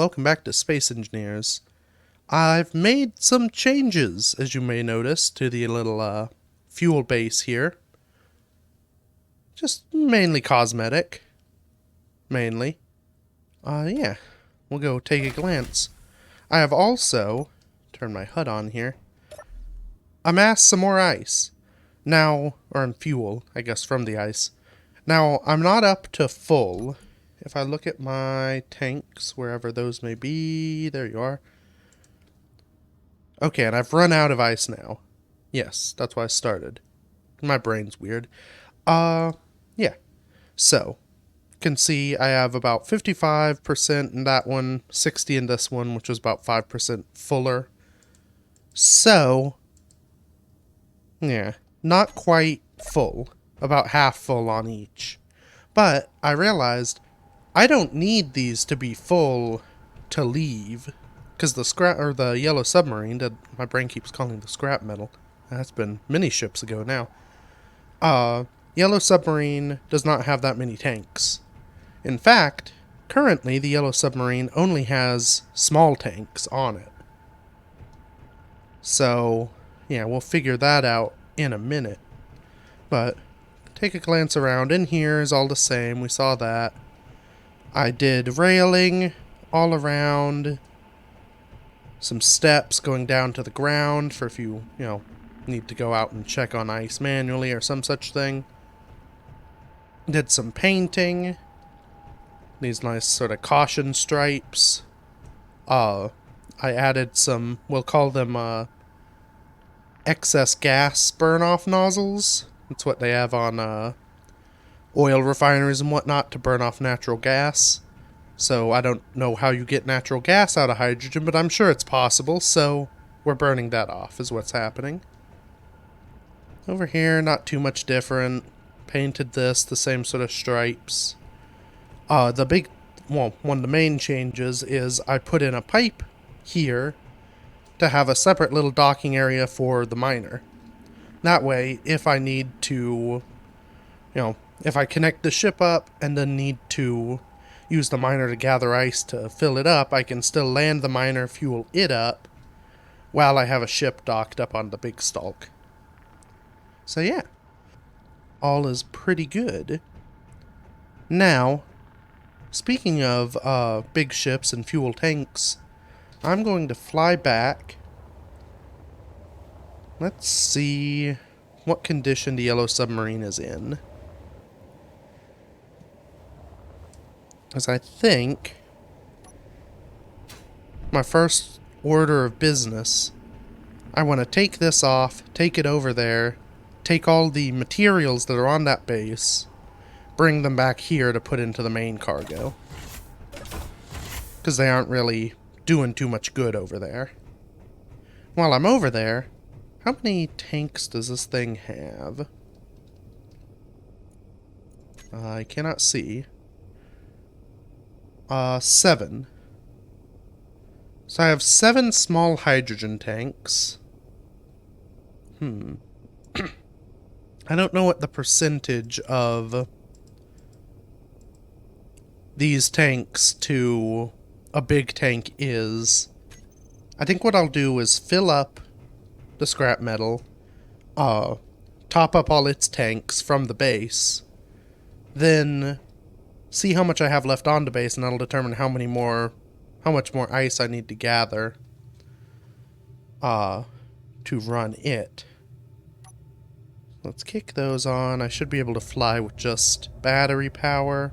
welcome back to Space Engineers. I've made some changes, as you may notice, to the little fuel base here. Just mainly cosmetic. Mainly. Yeah. We'll go take a glance. I have also, turn my HUD on here, amassed some more ice. Now, or fuel, I guess, from the ice. Now, I'm not up to full. If I look at my tanks, wherever those may be, there you are. Okay, and I've run out of ice now. Yes, that's why I started. My brain's weird. Yeah. So, you can see I have about 55% in that one, 60 in this one, which was about 5% fuller. So, yeah, not quite full. About half full on each. But I realized I don't need these to be full to leave, because the yellow submarine that my brain keeps calling the scrap metal. That's been many ships ago now. Yellow submarine does not have that many tanks. In fact, currently the yellow submarine only has small tanks on it. So, yeah, we'll figure that out in a minute. But take a glance around. In here is all the same. We saw that. I did railing all around, some steps going down to the ground for if you need to go out and check on ice manually or some such thing. Did some painting, these nice sort of caution stripes. I added some, we'll call them excess gas burn-off nozzles. That's what they have on oil refineries and whatnot, to burn off natural gas. So I don't know how you get natural gas out of hydrogen, but I'm sure it's possible, so we're burning that off is what's happening. Over here, not too much different. Painted this, the same sort of stripes. One of the main changes is I put in a pipe here to have a separate little docking area for the miner. That way, if I need to, if I connect the ship up and then need to use the miner to gather ice to fill it up, I can still land the miner, fuel it up, while I have a ship docked up on the big stalk. So yeah, all is pretty good. Now, speaking of big ships and fuel tanks, I'm going to fly back. Let's see what condition the yellow submarine is in. As I think my first order of business, I want to take this off, take it over there, take all the materials that are on that base, bring them back here to put into the main cargo. Because they aren't really doing too much good over there. While I'm over there, how many tanks does this thing have? I cannot see. 7. So I have 7 small hydrogen tanks. I don't know what the percentage of these tanks to a big tank is. I think what I'll do is fill up the scrap metal, top up all its tanks from the base, then see how much I have left on the base, and that'll determine how much more ice I need to gather to run it. Let's kick those on. I should be able to fly with just battery power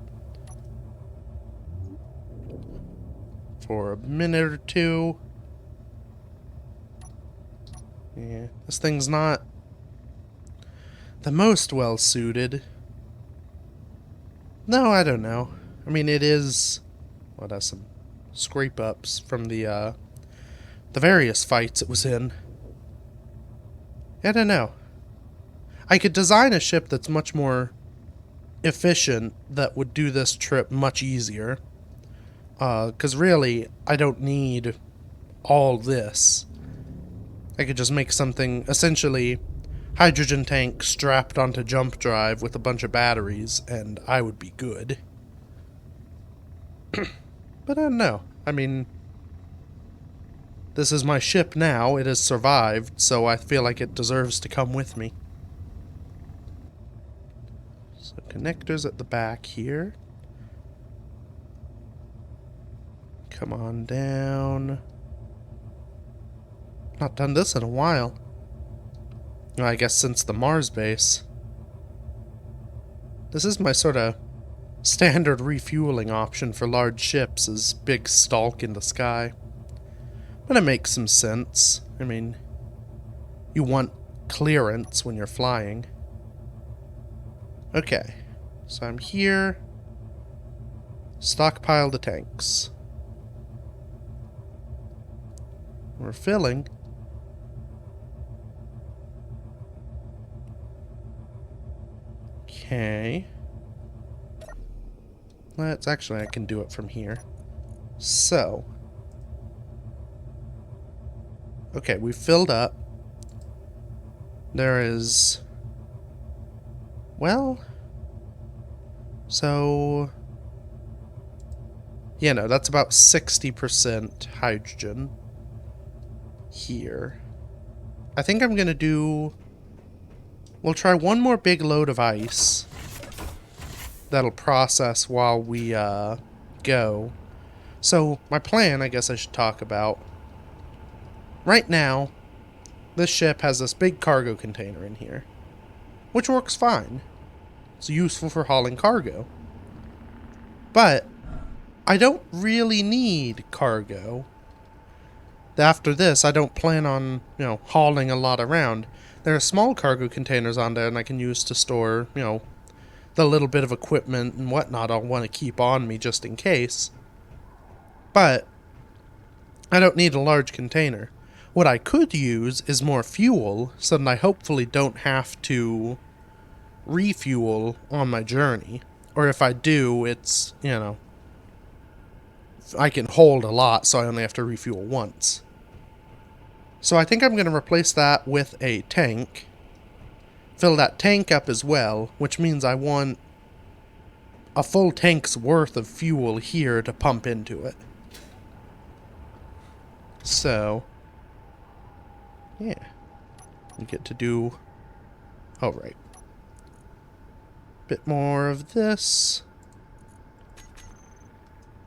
for a minute or two. Yeah, this thing's not the most well suited. No, I don't know. I mean, it is. Well, it has some scrape ups from the various fights it was in. I don't know. I could design a ship that's much more efficient that would do this trip much easier. Because really, I don't need all this. I could just make something, essentially, hydrogen tank strapped onto jump drive with a bunch of batteries, and I would be good. But I don't know. I mean, this is my ship now. It has survived, so I feel like it deserves to come with me. So connectors at the back here. Come on down. Not done this in a while. Well, I guess since the Mars base. This is my sort of standard refueling option for large ships, is big stalk in the sky. But it makes some sense. I mean, you want clearance when you're flying. Okay, so I'm here. Stockpile the tanks. We're filling. Okay. Let's actually, I can do it from here. So. Okay, we've filled up. There is. Well. So. Yeah, no, that's about 60% hydrogen. Here. I think I'm gonna do. We'll try one more big load of ice. That'll process while we go. So my plan, I guess I should talk about. Right now, this ship has this big cargo container in here, which works fine. It's useful for hauling cargo. But I don't really need cargo. After this, I don't plan on, hauling a lot around. There are small cargo containers on there, and I can use to store, the little bit of equipment and whatnot I'll want to keep on me just in case. But I don't need a large container. What I could use is more fuel, so that I hopefully don't have to refuel on my journey. Or if I do, it's, I can hold a lot, so I only have to refuel once. So I think I'm going to replace that with a tank. Fill that tank up as well, which means I want a full tank's worth of fuel here to pump into it. So, yeah. We get to do... Oh, right. Bit more of this.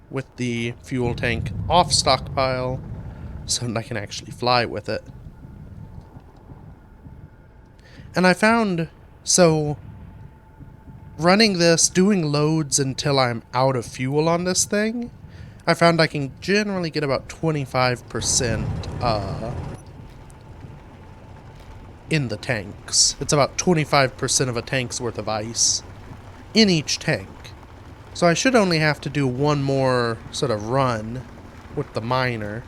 With the fuel tank off stockpile, so that I can actually fly with it. And I found, so running this, doing loads until I'm out of fuel on this thing, I found I can generally get about 25% in the tanks. It's about 25% of a tank's worth of ice in each tank. So I should only have to do one more sort of run with the miner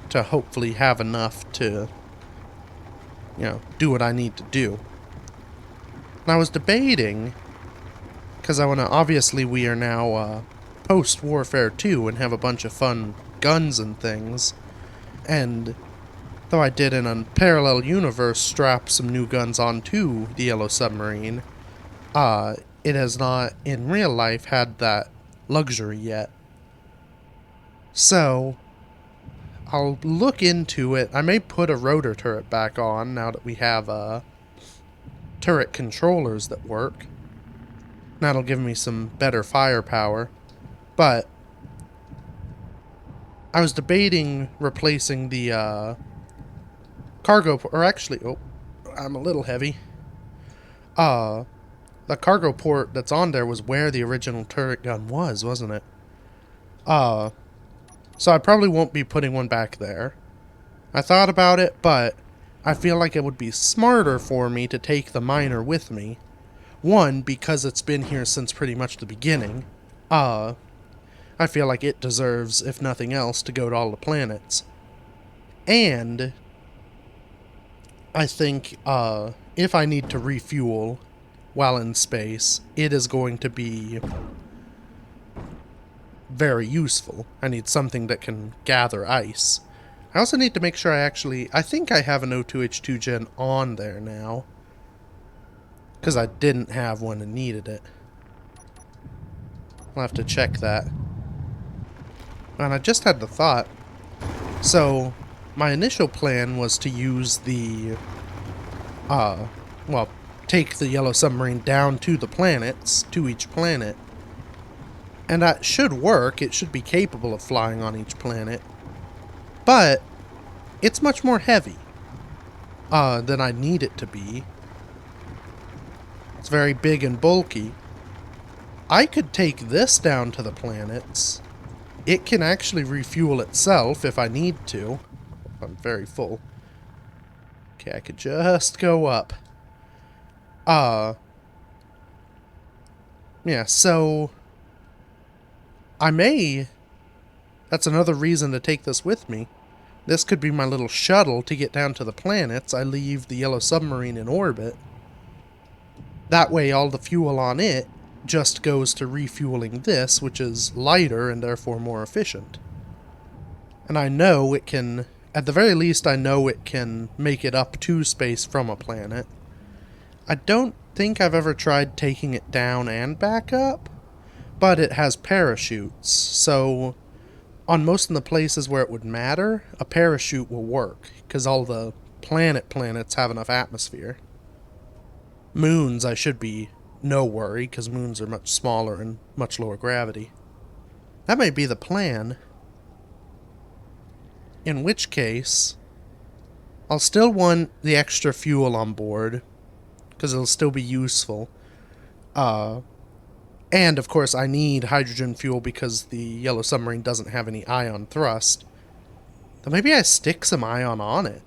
to hopefully have enough to, do what I need to do. And I was debating, because I want to, obviously we are now post-Warfare 2 and have a bunch of fun guns and things. And though I did in a parallel universe strap some new guns onto the Yellow Submarine, it has not, in real life, had that luxury yet. So, I'll look into it. I may put a rotor turret back on now that we have turret controllers that work. That'll give me some better firepower. But I was debating replacing the cargo, or actually, oh, I'm a little heavy. The cargo port that's on there was where the original turret gun was, wasn't it? So I probably won't be putting one back there. I thought about it, but I feel like it would be smarter for me to take the miner with me. One, because it's been here since pretty much the beginning. I feel like it deserves, if nothing else, to go to all the planets. And I think if I need to refuel while in space, it is going to be very useful. I need something that can gather ice. I also need to make sure I think I have an O2H2 gen on there now, because I didn't have one and needed it. I'll have to check that. And I just had the thought. So, my initial plan was to use the, well, take the Yellow Submarine down to the planets, to each planet. And that should work. It should be capable of flying on each planet. But it's much more heavy than I need it to be. It's very big and bulky. I could take this down to the planets. It can actually refuel itself if I need to. I'm very full. Okay, I could just go up. Yeah, so I may... That's another reason to take this with me. This could be my little shuttle to get down to the planets. I leave the Yellow Submarine in orbit. That way all the fuel on it just goes to refueling this, which is lighter and therefore more efficient. And I know it can, at the very least I know it can make it up to space from a planet. I don't think I've ever tried taking it down and back up, but it has parachutes, so on most of the places where it would matter, a parachute will work, because all the planets have enough atmosphere. Moons, I should be no worry, because moons are much smaller and much lower gravity. That may be the plan. In which case, I'll still want the extra fuel on board, because it'll still be useful. And, of course, I need hydrogen fuel because the Yellow Submarine doesn't have any ion thrust. Then maybe I stick some ion on it.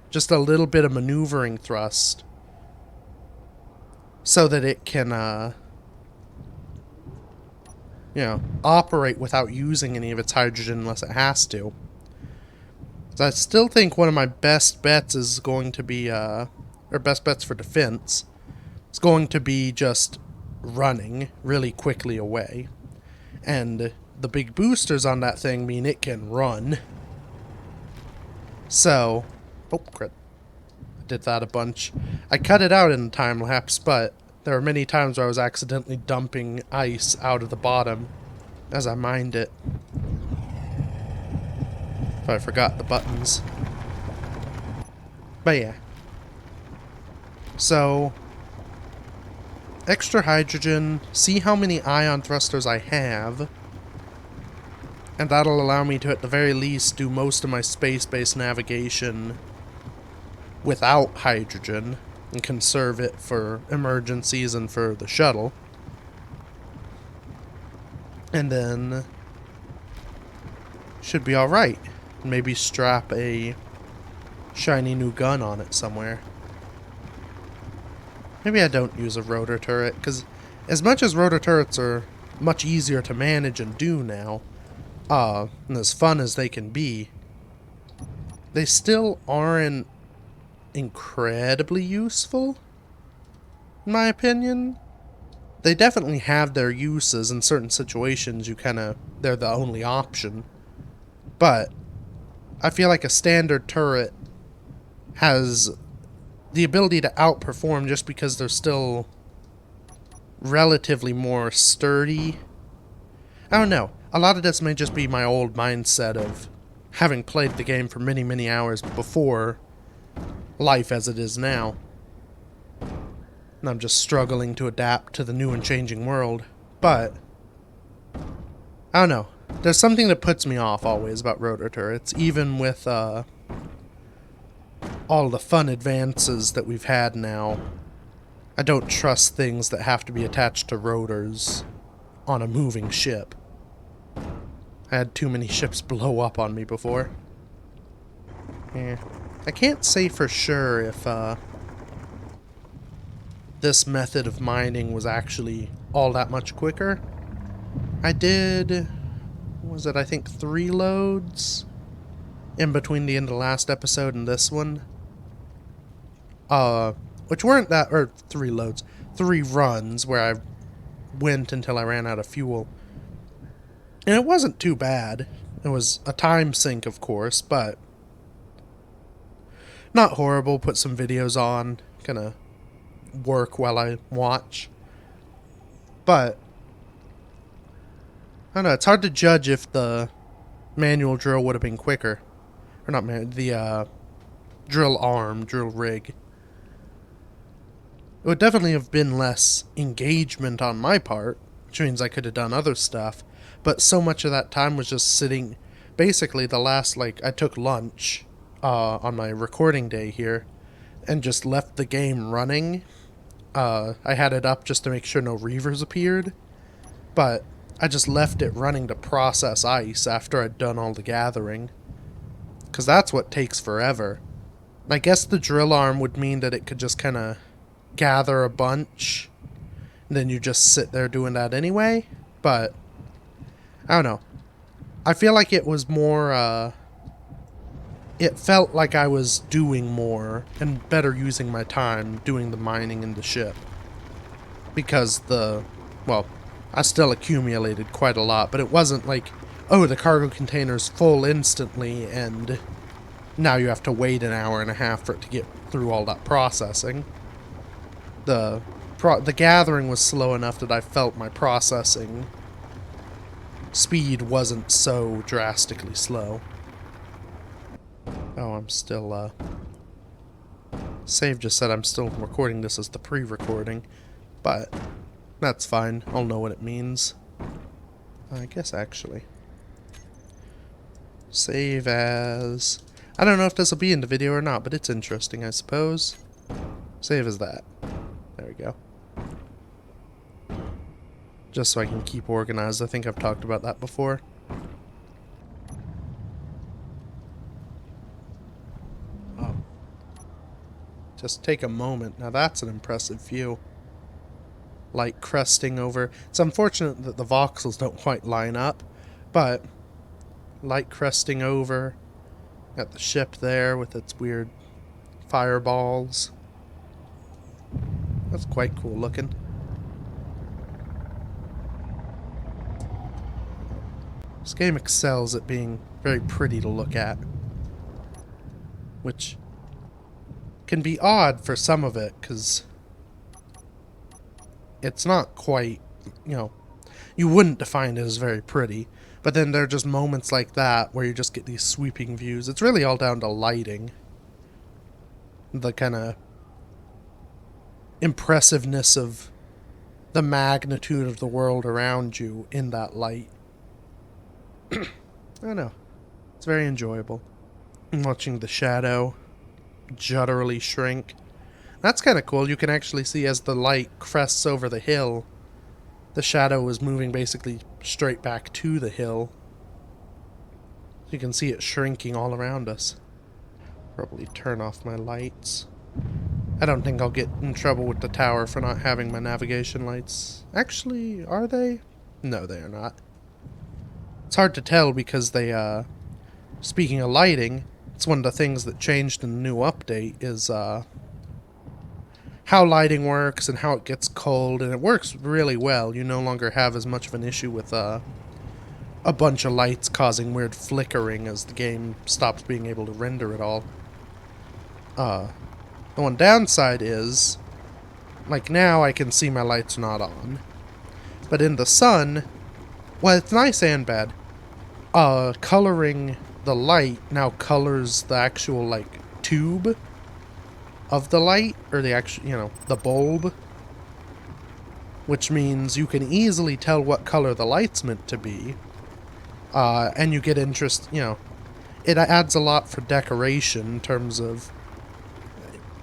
Just a little bit of maneuvering thrust. So that it can, operate without using any of its hydrogen unless it has to. So I still think one of my best bets is going to be, or best bets for defense, is going to be just running really quickly away. And the big boosters on that thing mean it can run. So, oh crap. I did that a bunch. I cut it out in the time lapse, but there were many times where I was accidentally dumping ice out of the bottom as I mined it. If I forgot the buttons. But yeah. So, extra hydrogen, see how many ion thrusters I have, and that'll allow me to at the very least do most of my space-based navigation without hydrogen and conserve it for emergencies and for the shuttle. And then should be alright. Maybe strap a shiny new gun on it somewhere. Maybe I don't use a rotor turret, because as much as rotor turrets are much easier to manage and do now, and as fun as they can be, they still aren't incredibly useful, in my opinion. They definitely have their uses in certain situations. They're the only option. But I feel like a standard turret has the ability to outperform just because they're still relatively more sturdy. I don't know. A lot of this may just be my old mindset of having played the game for many, many hours before life as it is now. And I'm just struggling to adapt to the new and changing world. But I don't know. There's something that puts me off always about rotor turrets, even with all the fun advances that we've had now. I don't trust things that have to be attached to rotors on a moving ship. I had too many ships blow up on me before. Yeah. I can't say for sure if this method of mining was actually all that much quicker. I did, I think 3 loads in between the end of the last episode and this one. Which weren't that, or 3 loads, 3 runs where I went until I ran out of fuel. And it wasn't too bad. It was a time sink, of course, but not horrible. Put some videos on, gonna work while I watch. But I don't know, it's hard to judge if the manual drill would have been quicker. Or not the drill arm, drill rig. It would definitely have been less engagement on my part, which means I could have done other stuff. But so much of that time was just sitting. Basically, the last, I took lunch on my recording day here and just left the game running. I had it up just to make sure no reavers appeared. But I just left it running to process ice after I'd done all the gathering. Because that's what takes forever. I guess the drill arm would mean that it could just kind of gather a bunch, and then you just sit there doing that anyway. But I don't know. I feel like it was more, it felt like I was doing more and better using my time doing the mining in the ship. Because I still accumulated quite a lot, but it wasn't like, oh, the cargo container's full instantly, and now you have to wait an hour and a half for it to get through all that processing. The gathering was slow enough that I felt my processing speed wasn't so drastically slow. Oh, I'm still, Save just said I'm still recording this as the pre-recording, but that's fine. I'll know what it means. I guess, actually. Save as... I don't know if this will be in the video or not, but it's interesting, I suppose. Save as that. There we go. Just so I can keep organized. I think I've talked about that before. Oh. Just take a moment. Now that's an impressive view. Light cresting over. It's unfortunate that the voxels don't quite line up, but light cresting over. Got the ship there with its weird fireballs. That's quite cool looking. This game excels at being very pretty to look at, which can be odd for some of it, because it's not quite, you wouldn't define it as very pretty, but then there are just moments like that where you just get these sweeping views. It's really all down to lighting. The kind of impressiveness of the magnitude of the world around you in that light. I don't know. It's very enjoyable. I'm watching the shadow judderily shrink. That's kind of cool. You can actually see as the light crests over the hill, the shadow is moving basically straight back to the hill. You can see it shrinking all around us. Probably turn off my lights. I don't think I'll get in trouble with the tower for not having my navigation lights. Actually, are they? No, they are not. It's hard to tell because they, speaking of lighting, it's one of the things that changed in the new update is, how lighting works and how it gets cold, and it works really well. You no longer have as much of an issue with, a bunch of lights causing weird flickering as the game stops being able to render it all. The one downside is, like now I can see my lights not on. But in the sun, well, it's nice and bad. Coloring the light now colors the actual, tube of the light, or the actual, the bulb. Which means you can easily tell what color the light's meant to be. And you get interest, it adds a lot for decoration in terms of,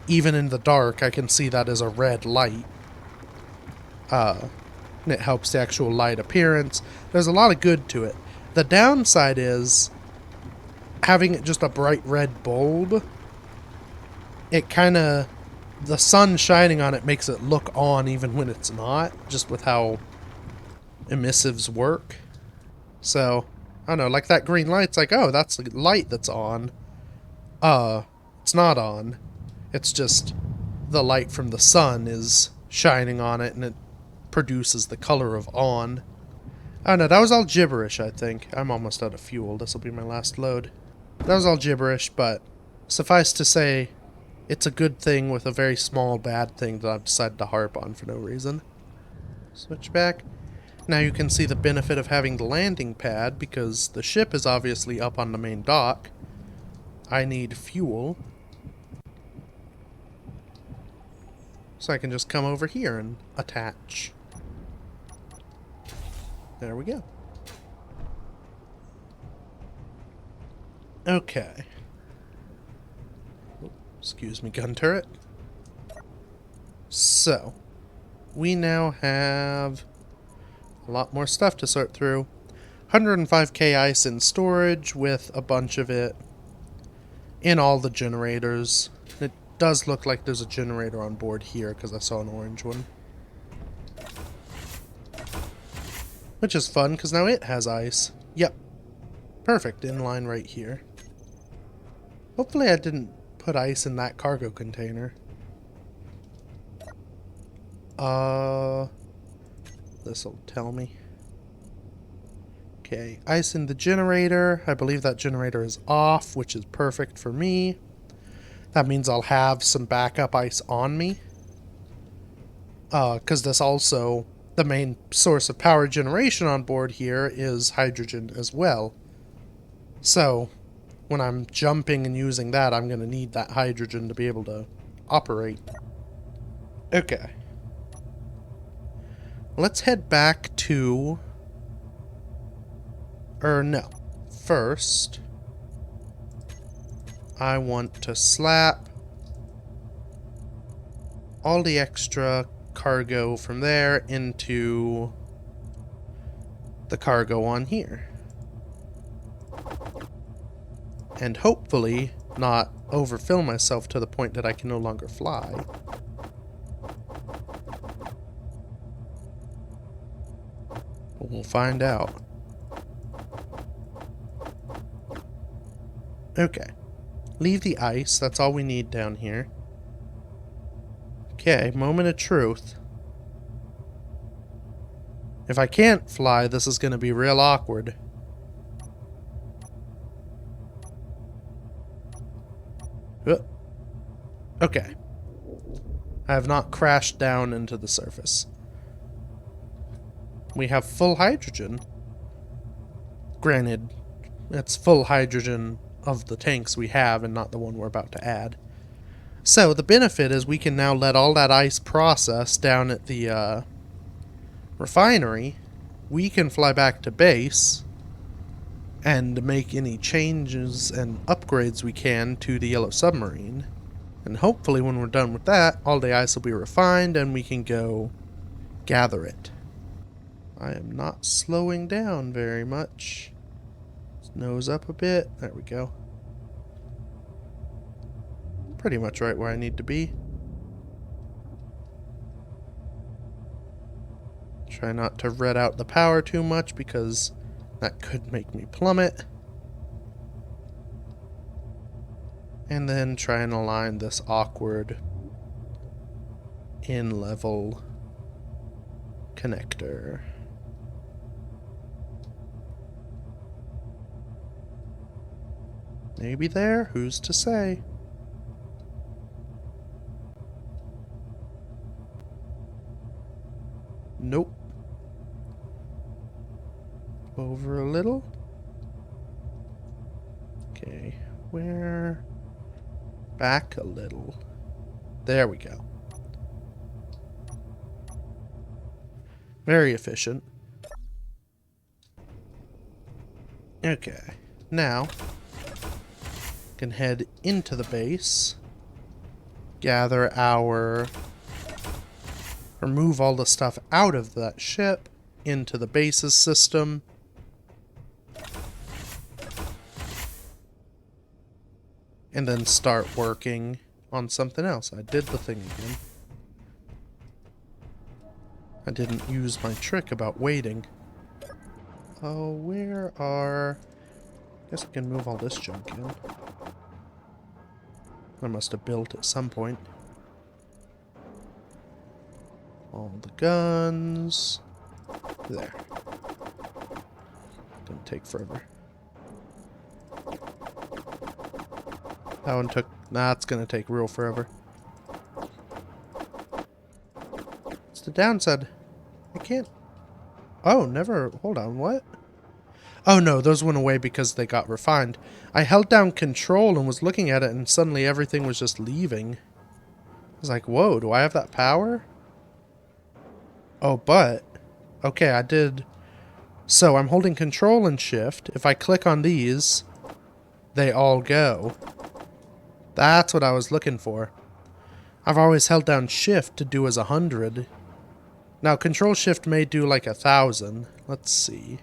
even in the dark, I can see that as a red light. And it helps the actual light appearance. There's a lot of good to it. The downside is, having it just a bright red bulb, it kind the sun shining on it makes it look on even when it's not, just with how emissives work. So, I don't know, like that green light's like, oh, that's the light that's on. It's not on. It's just the light from the sun is shining on it, and it produces the color of on. I don't know, that was all gibberish, I think. I'm almost out of fuel. This will be my last load. That was all gibberish, but suffice to say, it's a good thing with a very small bad thing that I've decided to harp on for no reason. Switch back. Now you can see the benefit of having the landing pad, because the ship is obviously up on the main dock. I need fuel. So I can just come over here and attach. There we go. Okay. Excuse me, gun turret. So, we now have a lot more stuff to sort through. 105k ice in storage with a bunch of it in all the generators. It does look like there's a generator on board here because I saw an orange one. Which is fun because now it has ice. Yep. Perfect, in line right here. Hopefully I didn't put ice in that cargo container. This'll tell me. Okay, ice in the generator. I believe that generator is off, which is perfect for me. That means I'll have some backup ice on me. Because this also, the main source of power generation on board here is hydrogen as well. So, when I'm jumping and using that, I'm going to need that hydrogen to be able to operate. Okay. Let's head back to... no. First, I want to slap all the extra cargo from there into the cargo on here. And hopefully not overfill myself to the point that I can no longer fly. We'll find out. Okay. Leave the ice. That's all we need down here. Okay, moment of truth. If I can't fly, this is going to be real awkward. Okay. I have not crashed down into the surface. We have full hydrogen. Granted, it's full hydrogen of the tanks we have and not the one we're about to add. So the benefit is we can now let all that ice process down at the refinery. We can fly back to base and make any changes and upgrades we can to the Yellow Submarine. And hopefully when we're done with that, all the ice will be refined and we can go gather it. I am not slowing down very much. Nose up a bit. There we go. Pretty much right where I need to be. Try not to red out the power too much because that could make me plummet. And then try and align this awkward in-level connector. Maybe there, who's to say? Nope. Over a little. Okay, where? Back a little. There we go. Very efficient. Okay, now can head into the base, gather our, remove all the stuff out of that ship into the base's system. And then start working on something else. I did the thing again. I didn't use my trick about waiting. Oh, where are... I guess I can move all this junk in. I must have built at some point. All the guns. There. Gonna take forever. That one took... Nah, it's gonna take real forever. It's the downside. I can't Oh, never. Hold on, what? Oh no, those went away because they got refined. I held down control and was looking at it and suddenly everything was just leaving. I was like, whoa, do I have that power? Oh, but... Okay, I did... So I'm holding control and shift. If I click on these, they all go. That's what I was looking for. I've always held down shift to do as 100. Now control shift may do like 1,000. Let's see.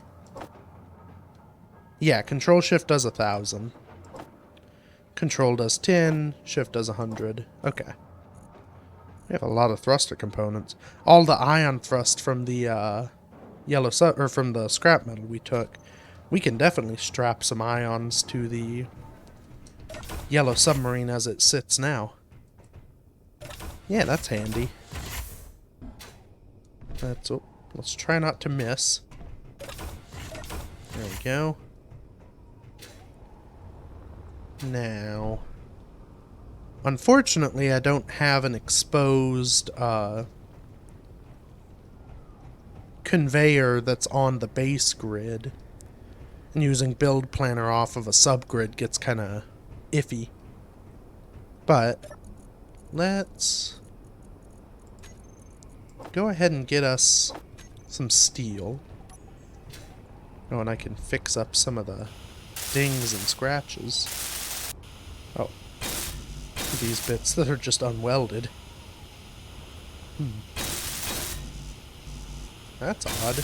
Yeah, control shift does 1,000. Control does 10, shift does 100. Okay. We have a lot of thruster components. All the ion thrust from the from the scrap metal we took. We can definitely strap some ions to the yellow submarine as it sits now. Yeah, that's handy. Let's try not to miss. There we go. Now, unfortunately, I don't have an exposed conveyor that's on the base grid. And using build planner off of a subgrid gets kind of iffy. But let's go ahead and get us some steel. Oh, and I can fix up some of the dings and scratches. Oh, these bits that are just unwelded. That's odd.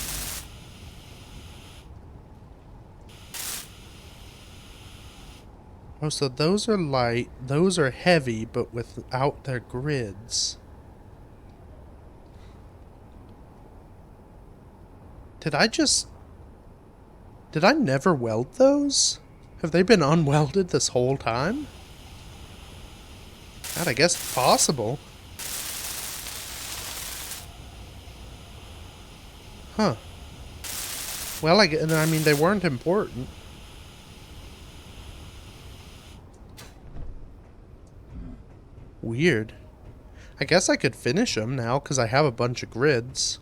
Oh, so those are light, those are heavy, but without their grids. Did I never weld those? Have they been unwelded this whole time? God, I guess it's possible. Huh. Well, I mean, they weren't important. Weird. I guess I could finish them now, because I have a bunch of grids.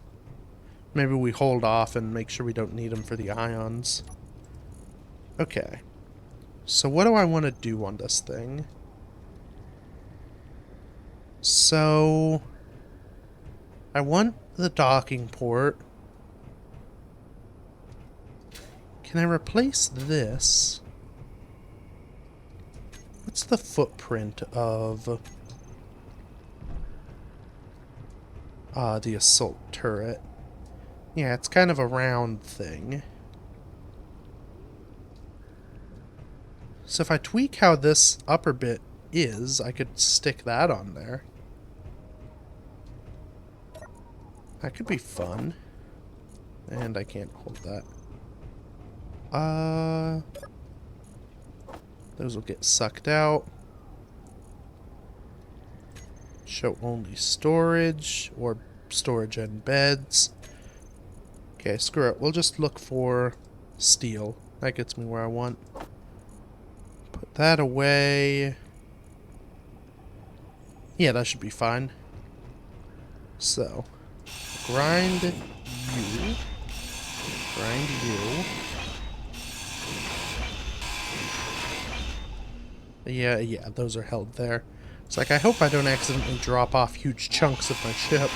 Maybe we hold off and make sure we don't need them for the ions. Okay. So what do I want to do on this thing? So... I want the docking port. Can I replace this? What's the footprint of... the assault turret? Yeah, it's kind of a round thing. So if I tweak how this upper bit is, I could stick that on there. That could be fun. And I can't hold that. Those will get sucked out. Show only storage, or storage and beds. Okay, screw it. We'll just look for steel. That gets me where I want. Put that away. Yeah, that should be fine. So, grind you. Grind you. Yeah, those are held there. It's like, I hope I don't accidentally drop off huge chunks of my ship.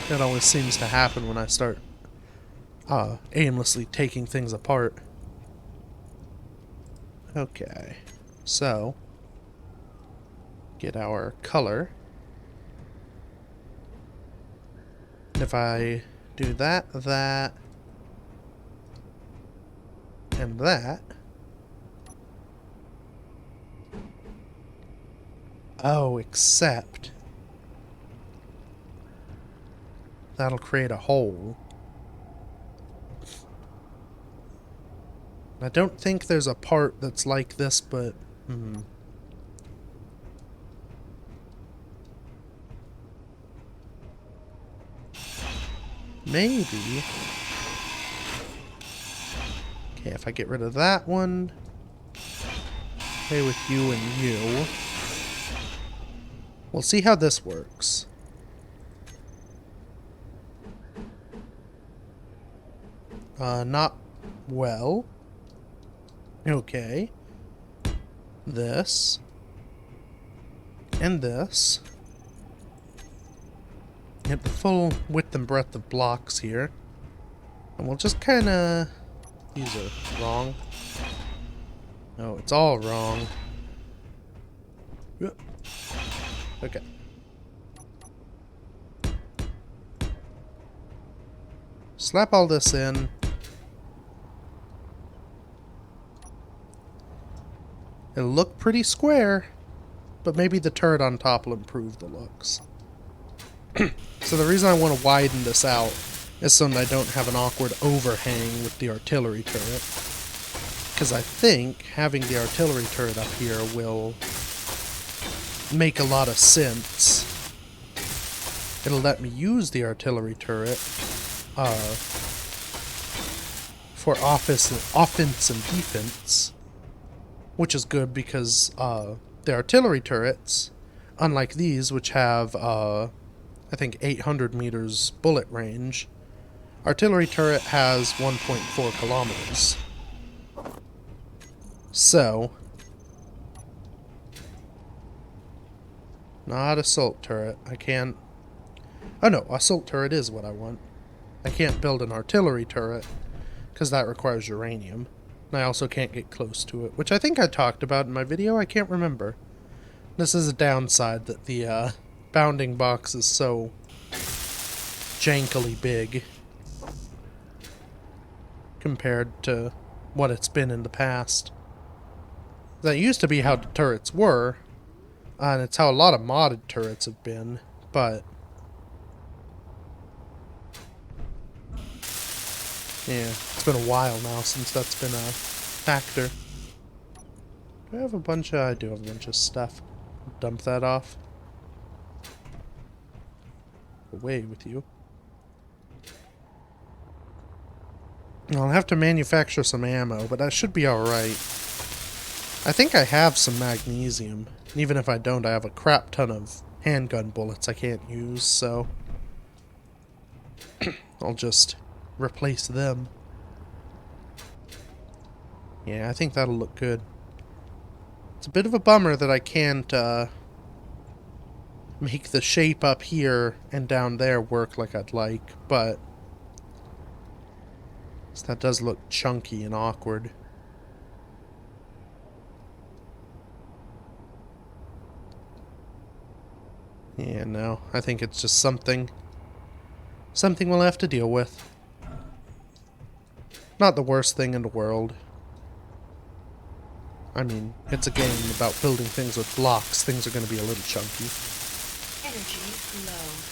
That always seems to happen when I start aimlessly taking things apart. Okay, so get our color. And if I do that, and that. Oh, except that'll create a hole. I don't think there's a part that's like this, but... Maybe. Okay, if I get rid of that one... Play with you and you. We'll see how this works. Not well. Okay. This. And this. Get the full width and breadth of blocks here. And we'll just kinda... These are wrong. No, it's all wrong. Okay. Slap all this in. It'll look pretty square, but maybe the turret on top will improve the looks. So the reason I want to widen this out is so that I don't have an awkward overhang with the artillery turret. Because I think having the artillery turret up here will make a lot of sense. It'll let me use the artillery turret for offense and defense, which is good because the artillery turrets, unlike these, which have I think 800 meters bullet range, artillery turret has 1.4 kilometers. So, not assault turret. I can't... Oh no, assault turret is what I want. I can't build an artillery turret, because that requires uranium. And I also can't get close to it, which I think I talked about in my video. I can't remember. This is a downside, that the bounding box is so jankily big compared to what it's been in the past. That used to be how the turrets were, and it's how a lot of modded turrets have been, but yeah, it's been a while now since that's been a factor. Do I have a bunch of... I do have a bunch of stuff. Dump that off. Away with you. I'll have to manufacture some ammo, but that should be alright. I think I have some magnesium. Even if I don't, I have a crap ton of handgun bullets I can't use, so I'll just replace them. Yeah, I think that'll look good. It's a bit of a bummer that I can't make the shape up here and down there work like I'd like, but that does look chunky and awkward. Yeah, no, I think it's just something we'll have to deal with. Not the worst thing in the world. I mean, it's a game about building things with blocks. Things are going to be a little chunky. Energy low.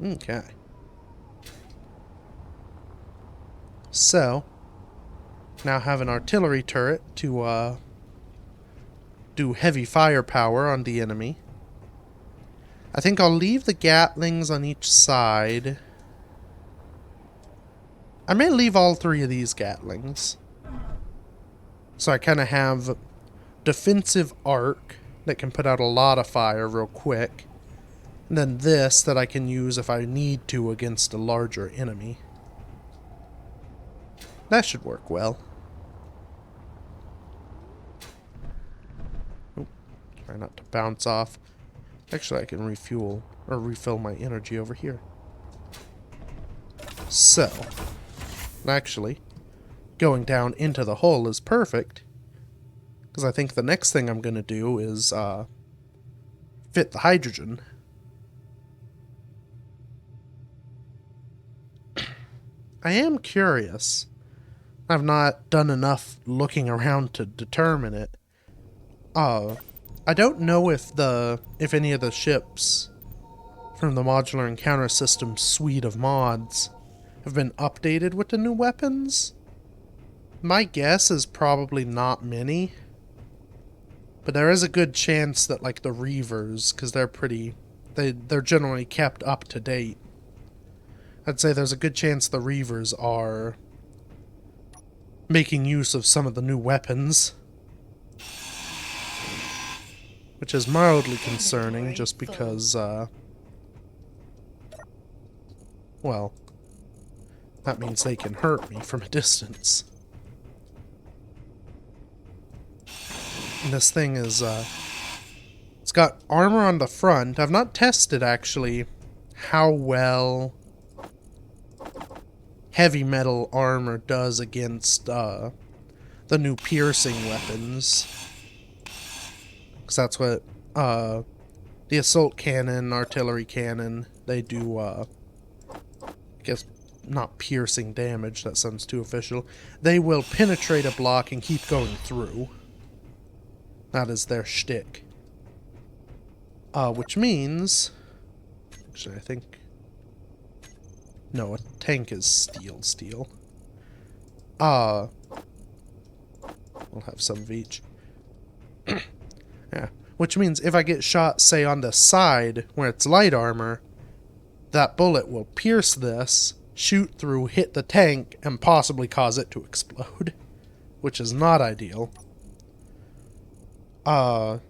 Okay. So, now have an artillery turret to do heavy firepower on the enemy. I think I'll leave the Gatlings on each side. I may leave all three of these Gatlings. So I kind of have defensive arc that can put out a lot of fire real quick. And then this that I can use if I need to against a larger enemy. That should work well. Oh, try not to bounce off. Actually, I can refuel or refill my energy over here. So, actually, going down into the hull is perfect. Because I think the next thing I'm going to do is fit the hydrogen. I am curious. I've not done enough looking around to determine it. I don't know if any of the ships from the Modular Encounter System suite of mods have been updated with the new weapons. My guess is probably not many. But there is a good chance that, like, the Reavers, because they're generally kept up to date. I'd say there's a good chance the Reavers are making use of some of the new weapons. which is mildly concerning just because, well, that means they can hurt me from a distance. And this thing is, it's got armor on the front. I've not tested, actually, how well heavy metal armor does against, the new piercing weapons. Because that's what, the assault cannon, artillery cannon, they do, I guess, not piercing damage, that sounds too official. They will penetrate a block and keep going through. That is their shtick. Which means... Actually, I think... No, a tank is steel. We'll have some of each. Yeah. Which means if I get shot, say, on the side, where it's light armor, that bullet will pierce this, shoot through, hit the tank, and possibly cause it to explode. Which is not ideal. From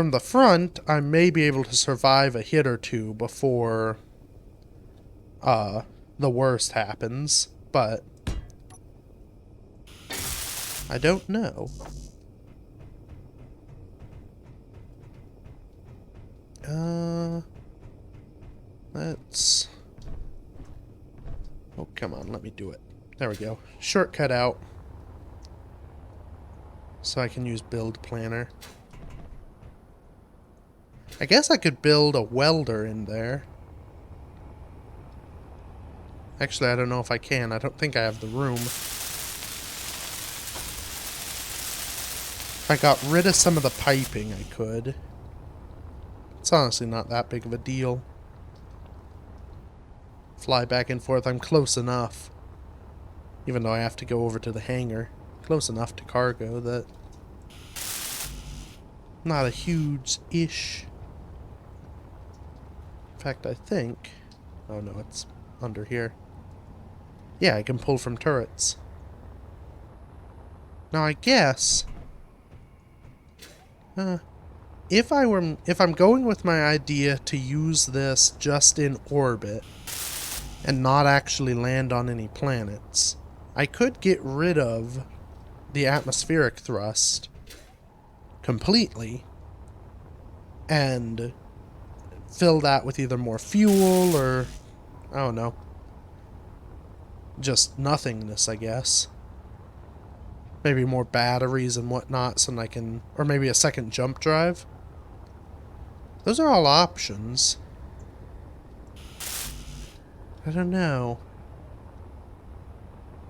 the front, I may be able to survive a hit or two before, the worst happens, but I don't know. Let's... Oh, come on, let me do it. There we go. Shortcut out. So I can use build planner. I guess I could build a welder in there. Actually, I don't know if I can. I don't think I have the room. If I got rid of some of the piping, I could. It's honestly not that big of a deal. Fly back and forth. I'm close enough. Even though I have to go over to the hangar. Close enough to cargo that... Not a huge-ish. In fact, I think... Oh no, it's under here. Yeah, I can pull from turrets. Now I guess... if I'm going with my idea to use this just in orbit and not actually land on any planets, I could get rid of the atmospheric thrust completely and fill that with either more fuel or, I don't know, just nothingness, I guess. Maybe more batteries and whatnot so I can... Or maybe a second jump drive. Those are all options. I don't know.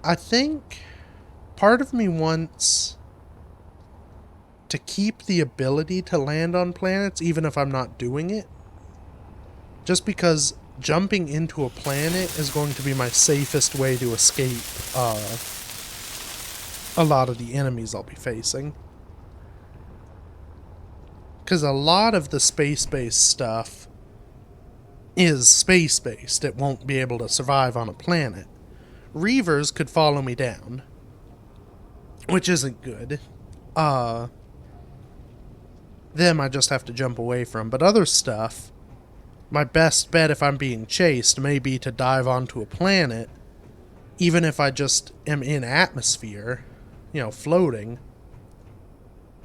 I think part of me wants to keep the ability to land on planets even if I'm not doing it. Just because jumping into a planet is going to be my safest way to escape a lot of the enemies I'll be facing. Because a lot of the space-based stuff is space-based. It won't be able to survive on a planet. Reavers could follow me down, which isn't good. Them I just have to jump away from. But other stuff, my best bet if I'm being chased may be to dive onto a planet, even if I just am in atmosphere, you know, floating.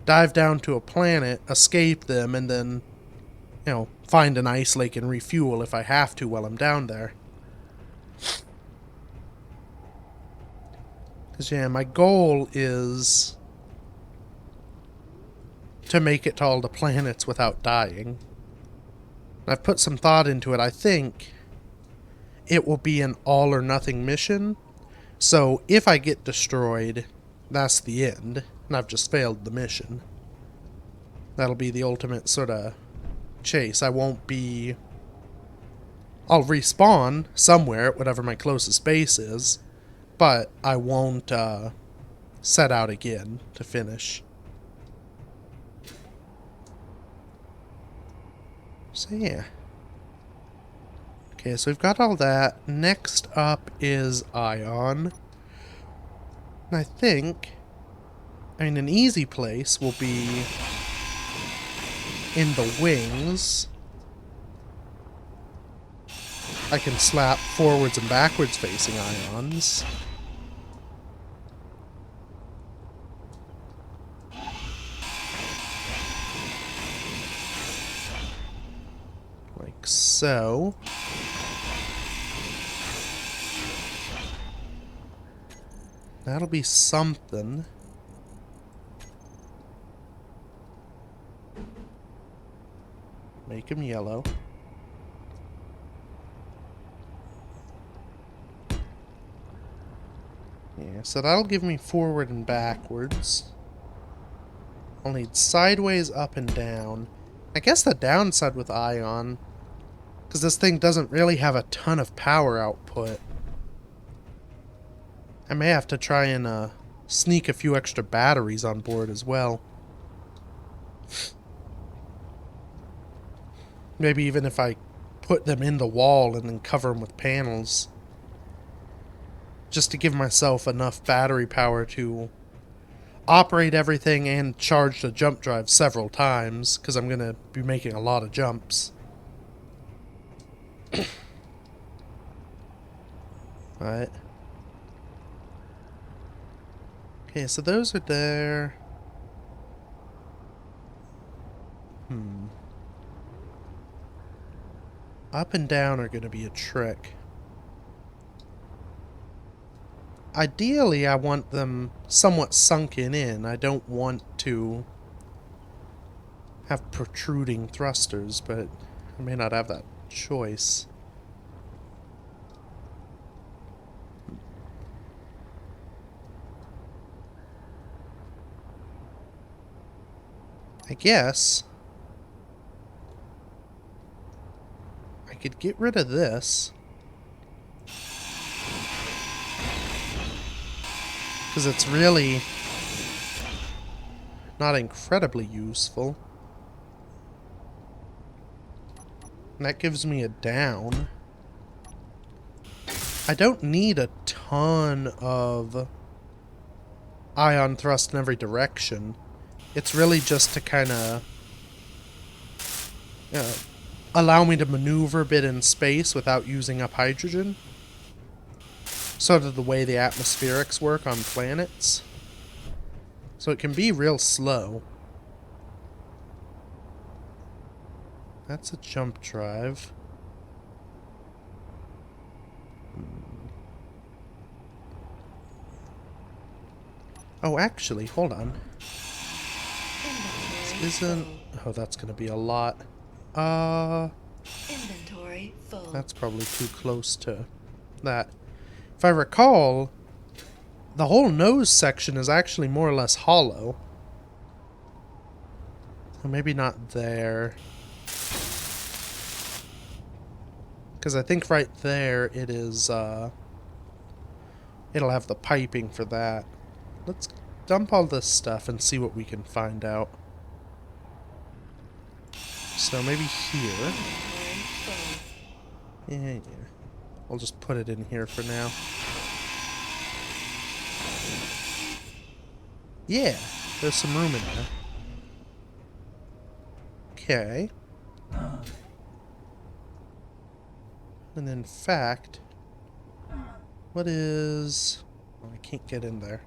Dive down to a planet, escape them, and then, you know, find an ice lake and refuel if I have to while I'm down there. Because, yeah, my goal is to make it to all the planets without dying. I've put some thought into it. I think it will be an all-or-nothing mission. So, if I get destroyed, that's the end. And I've just failed the mission. That'll be the ultimate sort of chase. I won't be... I'll respawn somewhere at whatever my closest base is, but I won't set out again to finish. So yeah. Okay, so we've got all that. Next up is Ion. And I think... I mean, an easy place will be in the wings, I can slap forwards and backwards facing ions. Like so. That'll be something. Make him yellow. Yeah, so that'll give me forward and backwards. I'll need sideways, up, and down. I guess the downside with ion, because this thing doesn't really have a ton of power output. I may have to try and sneak a few extra batteries on board as well. Maybe even if I put them in the wall and then cover them with panels. Just to give myself enough battery power to operate everything and charge the jump drive several times, because I'm going to be making a lot of jumps. Right. Okay, so those are there. Up and down are going to be a trick. Ideally, I want them somewhat sunken in. I don't want to have protruding thrusters, but I may not have that choice. I guess I could get rid of this. Because it's really not incredibly useful. And that gives me a down. I don't need a ton of ion thrust in every direction. It's really just to kind of allow me to maneuver a bit in space without using up hydrogen. Sort of the way the atmospherics work on planets. So it can be real slow. That's a jump drive. Oh, actually, hold on. This isn't... Oh, that's gonna be a lot. Inventory full. That's probably too close to that. If I recall, the whole nose section is actually more or less hollow. Or maybe not there. Because I think right there it is, it'll have the piping for that. Let's dump all this stuff and see what we can find out. So maybe here. Yeah. I'll just put it in here for now. Yeah, there's some room in there. Okay. And in fact, what is... Oh, I can't get in there.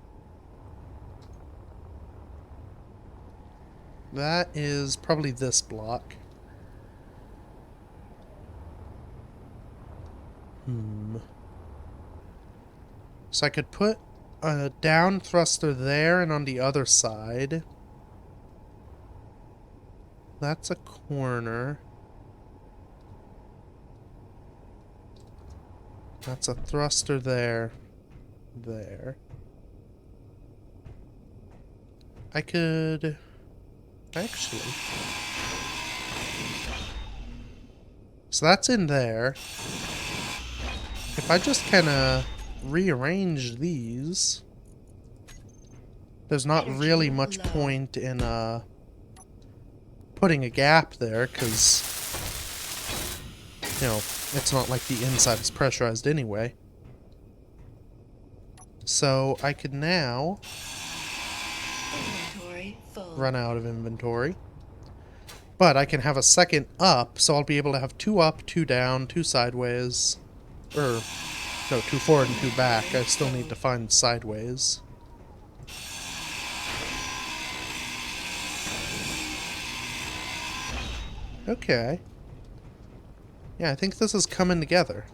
That is probably this block. So I could put a down thruster there and on the other side. That's a corner. That's a thruster there. There. I could... Actually... So that's in there. If I just kind of rearrange these, there's not really much point in putting a gap there, because, you know, it's not like the inside is pressurized anyway. So I could now Inventory full. run out of inventory. But I can have a second up, so I'll be able to have 2 up, 2 down, 2 sideways. Or, no, 2 forward and 2 back. I still need to find sideways. Okay. Yeah, I think this is coming together.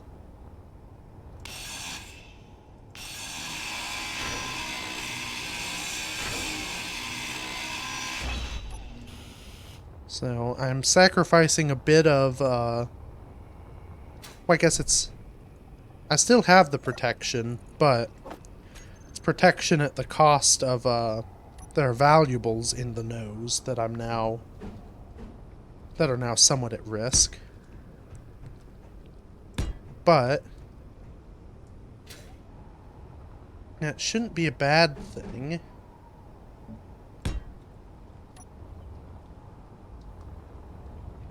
So, I'm sacrificing a bit of, well, I guess it's... I still have the protection, but it's protection at the cost of, there are valuables in the nose that I'm now... that are now somewhat at risk. But... it shouldn't be a bad thing.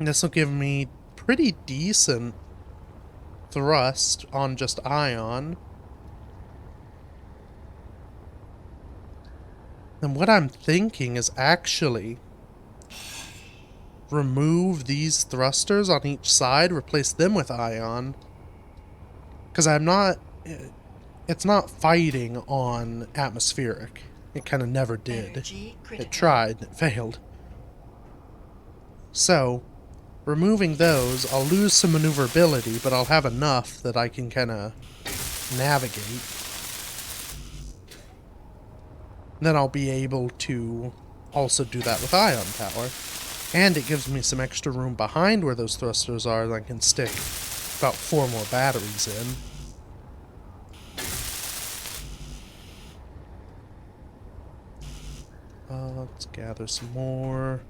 This will give me pretty decent thrust on just ion. And what I'm thinking is actually remove these thrusters on each side, replace them with ion. Because I'm not... it's not fighting on atmospheric. It kind of never did. It tried, it failed. So, removing those, I'll lose some maneuverability, but I'll have enough that I can kind of navigate. Then I'll be able to also do that with ion power. And it gives me some extra room behind where those thrusters are that I can stick about 4 more batteries in. Let's gather some more.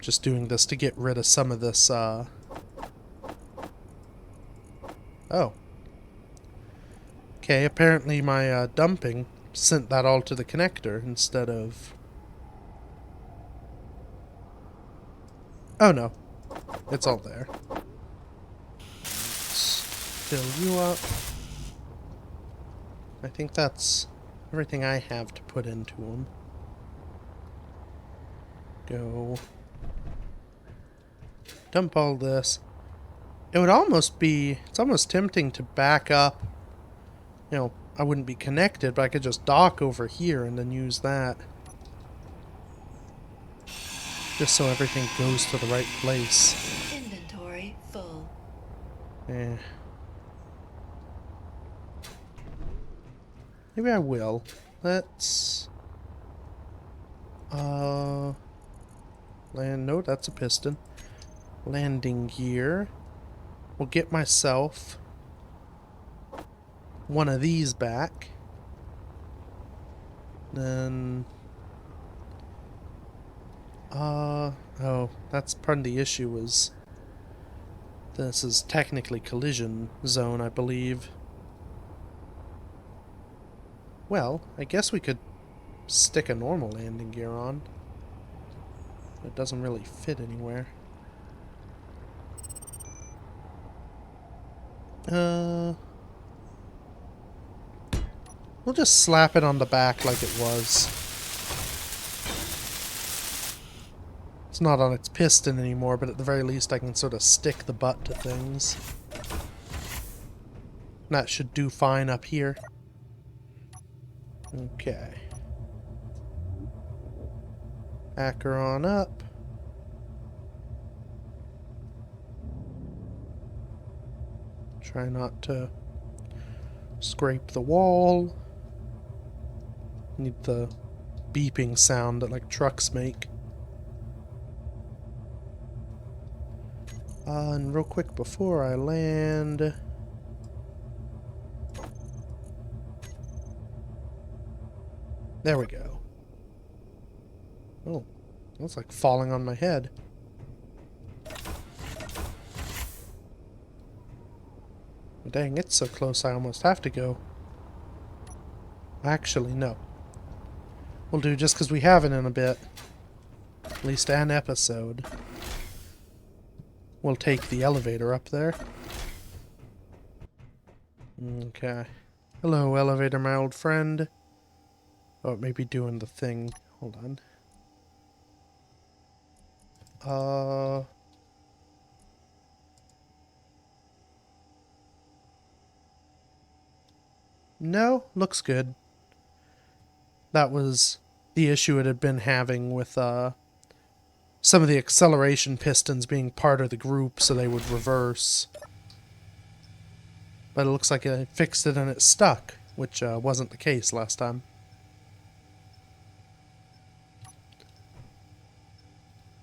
Just doing this to get rid of some of this, Oh. Okay, apparently my, dumping sent that all to the connector instead of... oh no. It's all there. Let's fill you up. I think that's everything I have to put into them. Go... dump all this. It would almost be... it's almost tempting to back up. You know, I wouldn't be connected, but I could just dock over here and then use that. Just so everything goes to the right place. Inventory full. Eh. Maybe I will. Let's... land... no, that's a piston. Landing gear. We'll get myself one of these back. Then... oh, that's part of the issue is... this is technically collision zone, I believe. Well, I guess we could stick a normal landing gear on. It doesn't really fit anywhere. We'll just slap it on the back like it was. It's not on its piston anymore, but at the very least I can sort of stick the butt to things. That should do fine up here. Okay. Back her on up. Try not to scrape the wall. Need the beeping sound that like trucks make. And real quick before I land... there we go. Oh, that's like falling on my head. Dang, it's so close I almost have to go. Actually, no. We'll do just because we haven't in a bit. At least an episode. We'll take the elevator up there. Okay. Hello, elevator, my old friend. Oh, it may be doing the thing. Hold on. Uh... No, looks good. That was the issue it had been having with, some of the acceleration pistons being part of the group so they would reverse. But it looks like I fixed it and it stuck, which wasn't the case last time.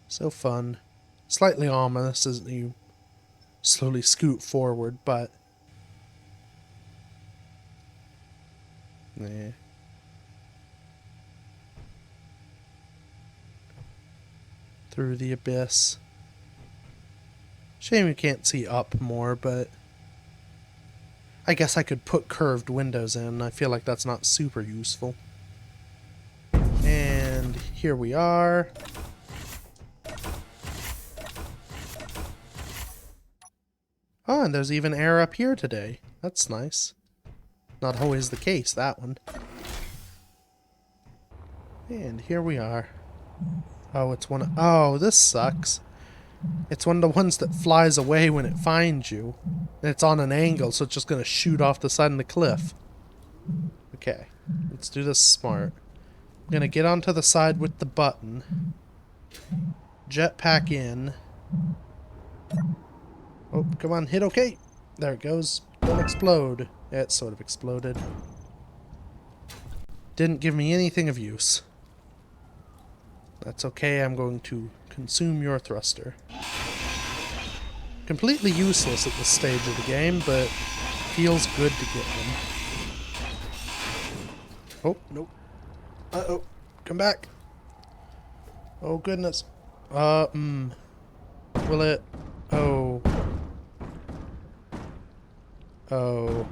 So fun. Slightly ominous as you slowly scoot forward, but... Nah. Through the abyss. Shame you can't see up more, but... I guess I could put curved windows in. I feel like that's not super useful. And here we are. Oh, and there's even air up here today. That's nice. Not always the case, that one. And here we are. Oh, it's one of... Oh, this sucks. It's one of the ones that flies away when it finds you. And it's on an angle, so it's just going to shoot off the side of the cliff. Okay, let's do this smart. I'm going to get onto the side with the button. Jetpack in. Oh, come on, hit okay. There it goes. Don't explode. It sort of exploded. Didn't give me anything of use. That's okay, I'm going to consume your thruster. Completely useless at this stage of the game, but feels good to get them. Oh, nope. Uh-oh. Come back. Oh, goodness. Will it... Oh. Oh.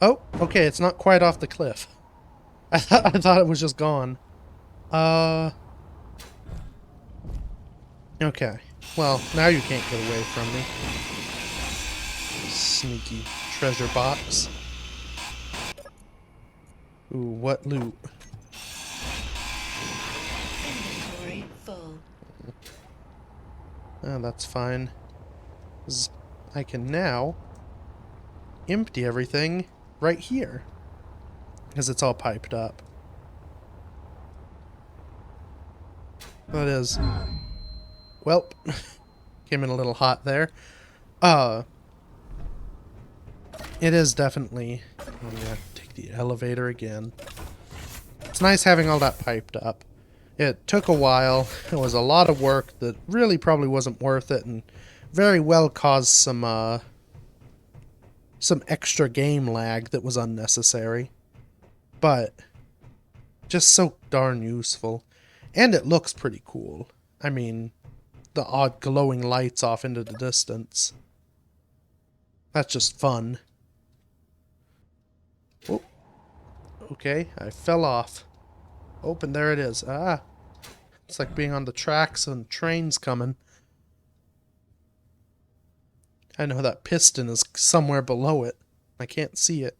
Oh, okay, it's not quite off the cliff. I thought it was just gone. Okay. Well, now you can't get away from me. Sneaky treasure box. Ooh, what loot? Inventory full. Oh, that's fine. 'Cause I can now empty everything right here. Because it's all piped up. That is... Welp. Came in a little hot there. It is definitely... Oh yeah, take the elevator again. It's nice having all that piped up. It took a while. It was a lot of work that really probably wasn't worth it and very well caused some extra game lag that was unnecessary. But just so darn useful. And it looks pretty cool. I mean, the odd glowing lights off into the distance. That's just fun. Oh. Okay, I fell off. Oh, and there it is. Ah. It's like being on the tracks and trains coming. I know that piston is somewhere below it. I can't see it.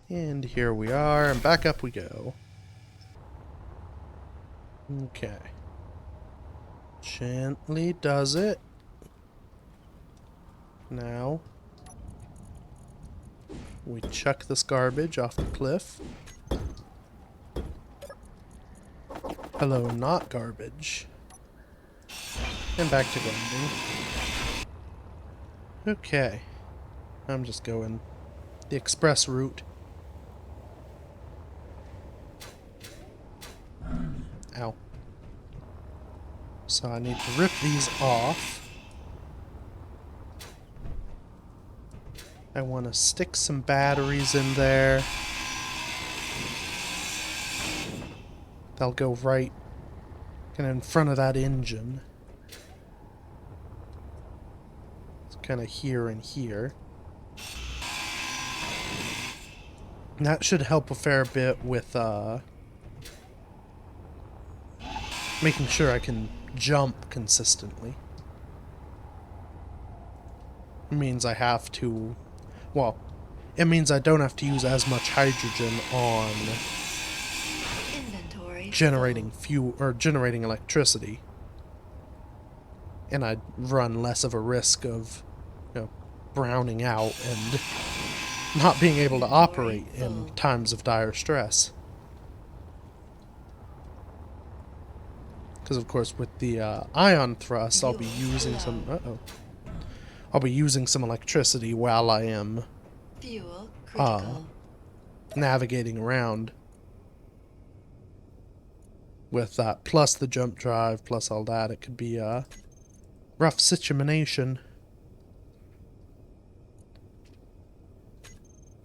And here we are, and back up we go. Okay. Gently does it. Now, we chuck this garbage off the cliff. Hello, not garbage. And back to grinding. Okay. I'm just going the express route. Ow. So I need to rip these off. I want to stick some batteries in there. They'll go right kind of in front of that engine. It's kind of here and here. And that should help a fair bit with making sure I can jump consistently. It means I have to... Well, it means I don't have to use as much hydrogen on Inventory generating fuel or generating electricity. And I'd run less of a risk of, browning out and not being able to operate in times of dire stress. Because of course with the ion thrust, I'll be using some... I'll be using some electricity while I am fuel critical. navigating around. With that, plus the jump drive, plus all that, it could be a rough situation.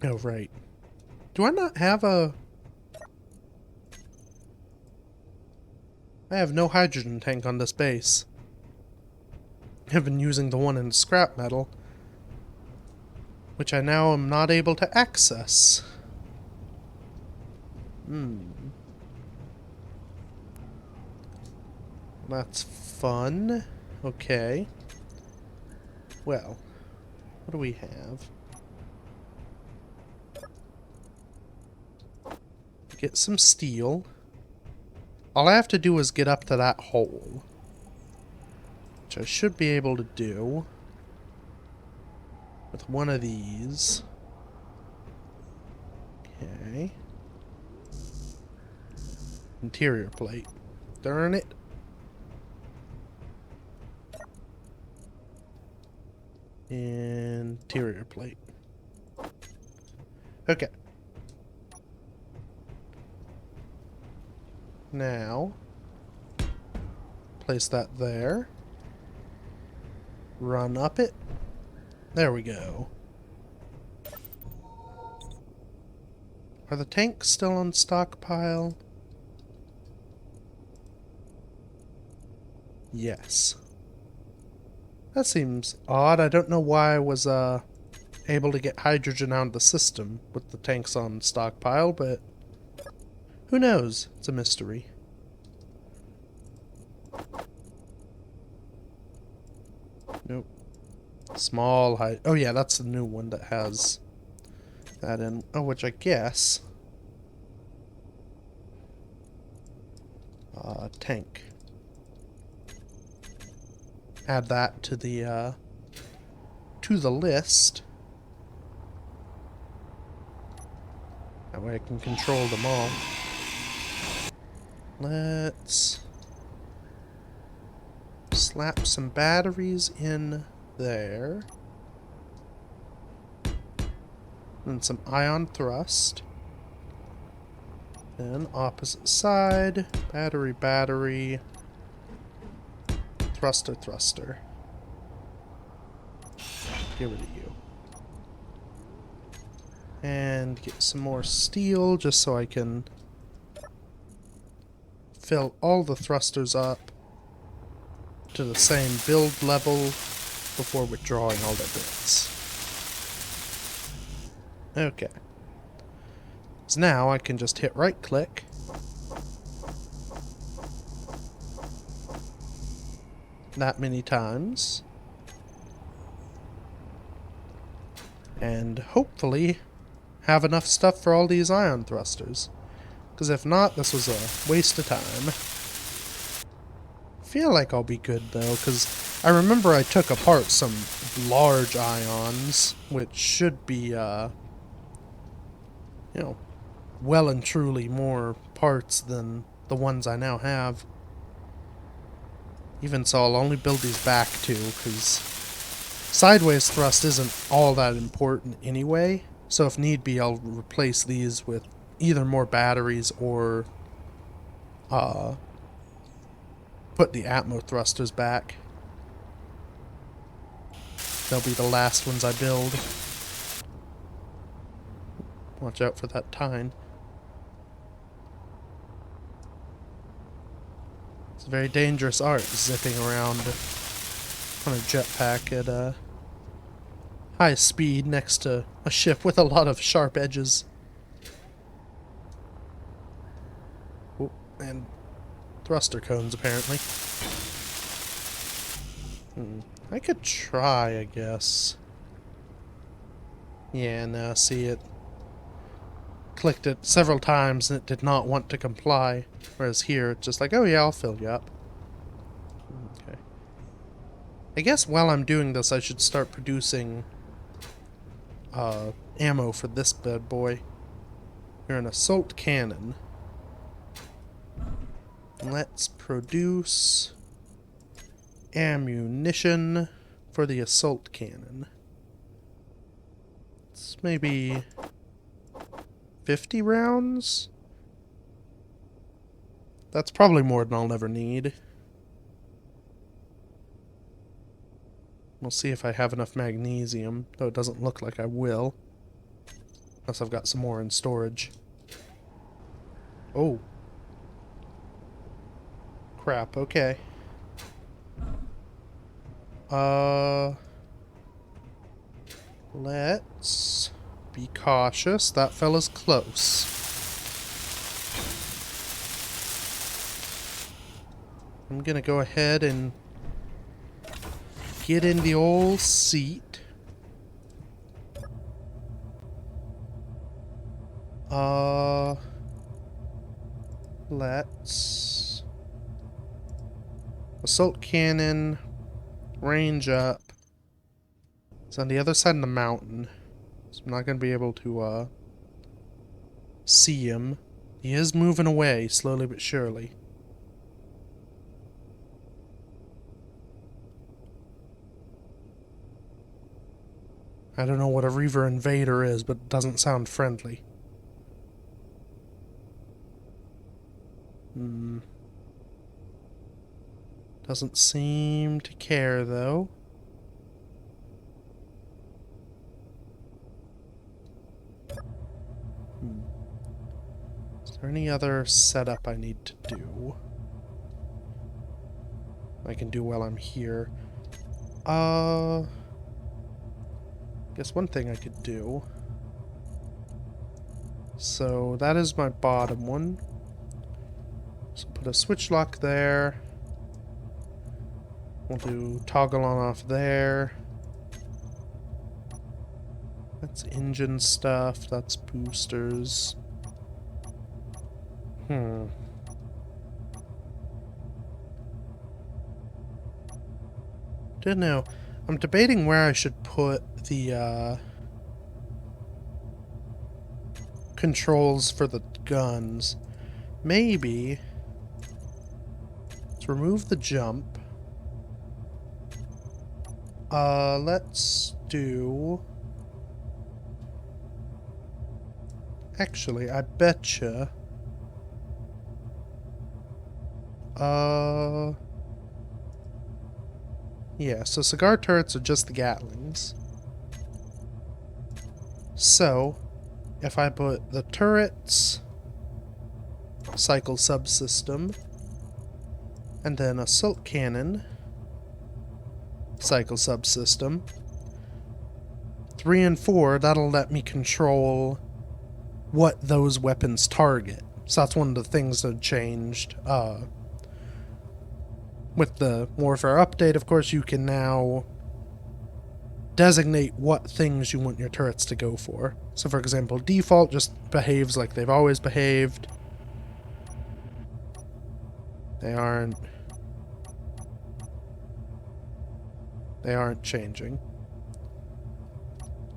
Oh, right. Do I not have a... I have no hydrogen tank on this base. I've been using the one in scrap metal, which I now am not able to access. That's fun. Okay. Well, what do we have? Get some steel. All I have to do is get up to that hole, which I should be able to do with one of these. Okay. Interior plate. Darn it. Interior plate. Okay. Now, place that there. Run up it. There we go. Are the tanks still on stockpile? Yes. That seems odd. I don't know why I was able to get hydrogen out of the system with the tanks on stockpile, but who knows? It's a mystery. Nope. Small height. Oh yeah, that's the new one that has that in. Oh, which I guess. Tank. Add that to the list. That way I can control them all. Let's slap some batteries in there. And some ion thrust. Then opposite side, battery, battery, thruster, thruster. Get rid of you. And get some more steel just so I can fill all the thrusters up to the same build level before withdrawing all their bits. Okay. So now I can just hit right click. That many times. And hopefully have enough stuff for all these ion thrusters. Because if not, this was a waste of time. Feel like I'll be good though, because I remember I took apart some large ions, which should be, well and truly more parts than the ones I now have. Even so, I'll only build these back two, because sideways thrust isn't all that important anyway. So if need be, I'll replace these with either more batteries or put the Atmo thrusters back. They'll be the last ones I build. Watch out for that tine. It's a very dangerous art, zipping around on a jetpack at high speed next to a ship with a lot of sharp edges. Oh, and thruster cones, apparently. I could try, I guess. Yeah, no, see it. Clicked it several times and it did not want to comply. Whereas here, it's just like, oh yeah, I'll fill you up. Okay. I guess while I'm doing this, I should start producing ammo for this bad boy. We're an assault cannon. Let's produce ammunition for the assault cannon. It's maybe 50 rounds? That's probably more than I'll ever need. We'll see if I have enough magnesium, though it doesn't look like I will. Unless I've got some more in storage. Oh. Crap, okay. Let's be cautious. That fella's close. I'm gonna go ahead and get in the old seat. Let's assault cannon, range up. It's on the other side of the mountain, so I'm not gonna be able to see him. He is moving away slowly but surely. I don't know what a Reaver Invader is, but it doesn't sound friendly. Doesn't seem to care, though. Is there any other setup I need to do? I can do while I'm here. Guess one thing I could do. So that is my bottom one. So put a switch lock there. We'll do toggle on off there. That's engine stuff. That's boosters. Don't know. I'm debating where I should put the controls for the guns. Maybe let's remove the jump. Let's do... Actually, I betcha... Yeah, so cigar turrets are just the Gatlings. So, if I put the turrets, cycle subsystem, and then assault cannon, cycle subsystem, 3 and 4, that'll let me control what those weapons target. So that's one of the things that changed. With the Warfare update, of course, you can now designate what things you want your turrets to go for. So, for example, default just behaves like they've always behaved. They aren't changing.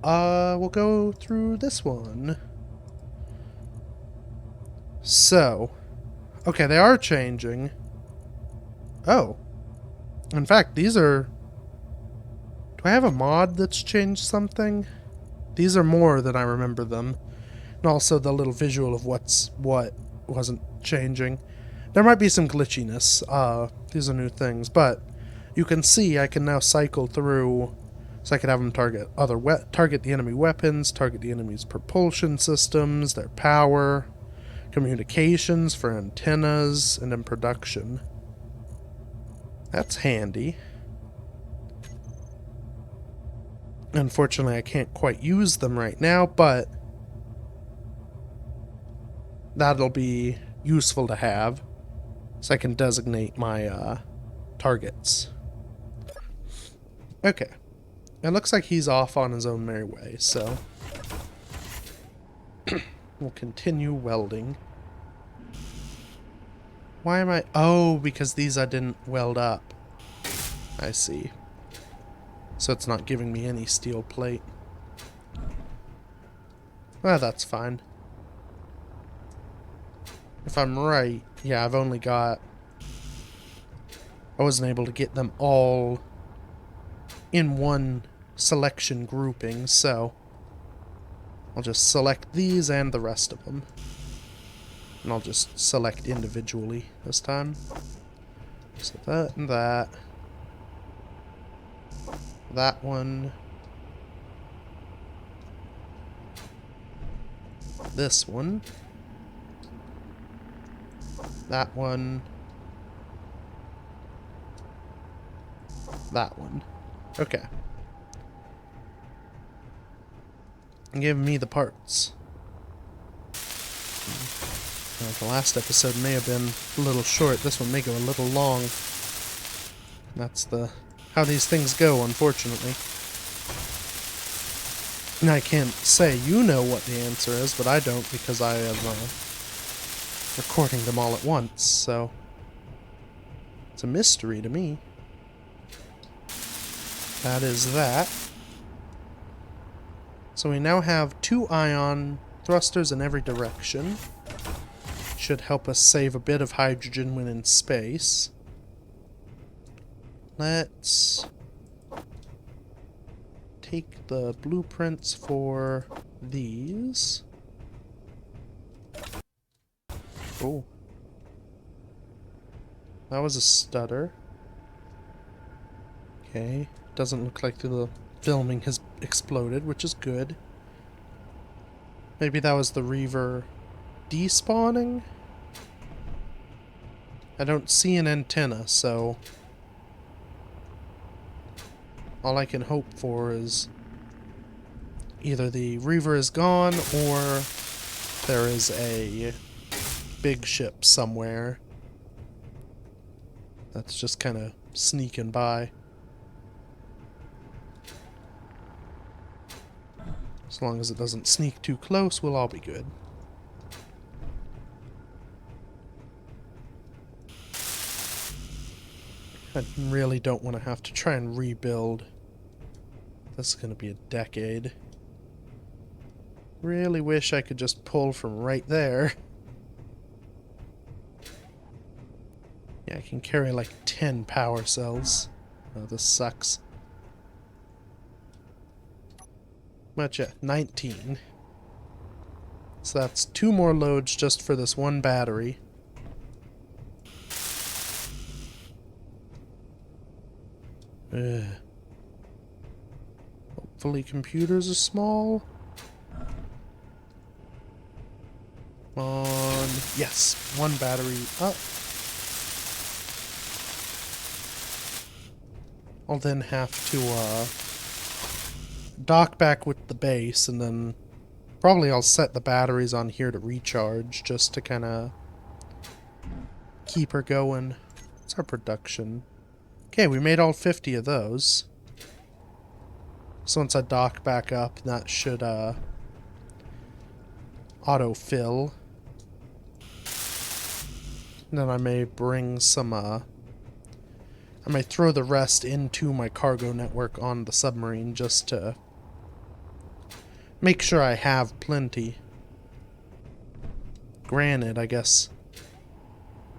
We'll go through this one. So, okay, they are changing. Oh. In fact, these are... Do I have a mod that's changed something? These are more than I remember them. And also the little visual of what wasn't changing. There might be some glitchiness. These are new things, but you can see I can now cycle through, so I can have them target target the enemy weapons, target the enemy's propulsion systems, their power, communications for antennas, and in production. That's handy. Unfortunately, I can't quite use them right now, but that'll be useful to have, so I can designate my targets. Okay. It looks like he's off on his own merry way, so We'll continue welding. Why am I... Oh, because these I didn't weld up. I see. So it's not giving me any steel plate. Well, that's fine. If I'm right, yeah, I've only got... I wasn't able to get them all in one selection grouping, so I'll just select these and the rest of them. And I'll just select individually this time. So that and that. That one. This one. That one. That one. Okay. Give me the parts. The last episode may have been a little short. This one may go a little long. That's how these things go, unfortunately. And I can't say you know what the answer is, but I don't because I am recording them all at once, so it's a mystery to me. That is that. So we now have 2 ion thrusters in every direction. Should help us save a bit of hydrogen when in space. Let's take the blueprints for these. Oh. That was a stutter. Okay. Doesn't look like the filming has exploded, which is good. Maybe that was the Reaver despawning? I don't see an antenna, so all I can hope for is either the Reaver is gone or there is a big ship somewhere that's just kind of sneaking by. As long as it doesn't sneak too close, we'll all be good. I really don't want to have to try and rebuild. This is going to be a decade. Really wish I could just pull from right there. Yeah, I can carry like 10 power cells. Oh, this sucks. Much at 19. So that's 2 more loads just for this one battery. Ugh. Hopefully computers are small. Come on. Yes, 1 battery up. I'll then have to dock back with the base, and then probably I'll set the batteries on here to recharge just to kind of keep her going. What's our production? Okay, we made all 50 of those. So once I dock back up, that should auto-fill. Then I may bring some, I may throw the rest into my cargo network on the submarine just to make sure I have plenty. Granted, I guess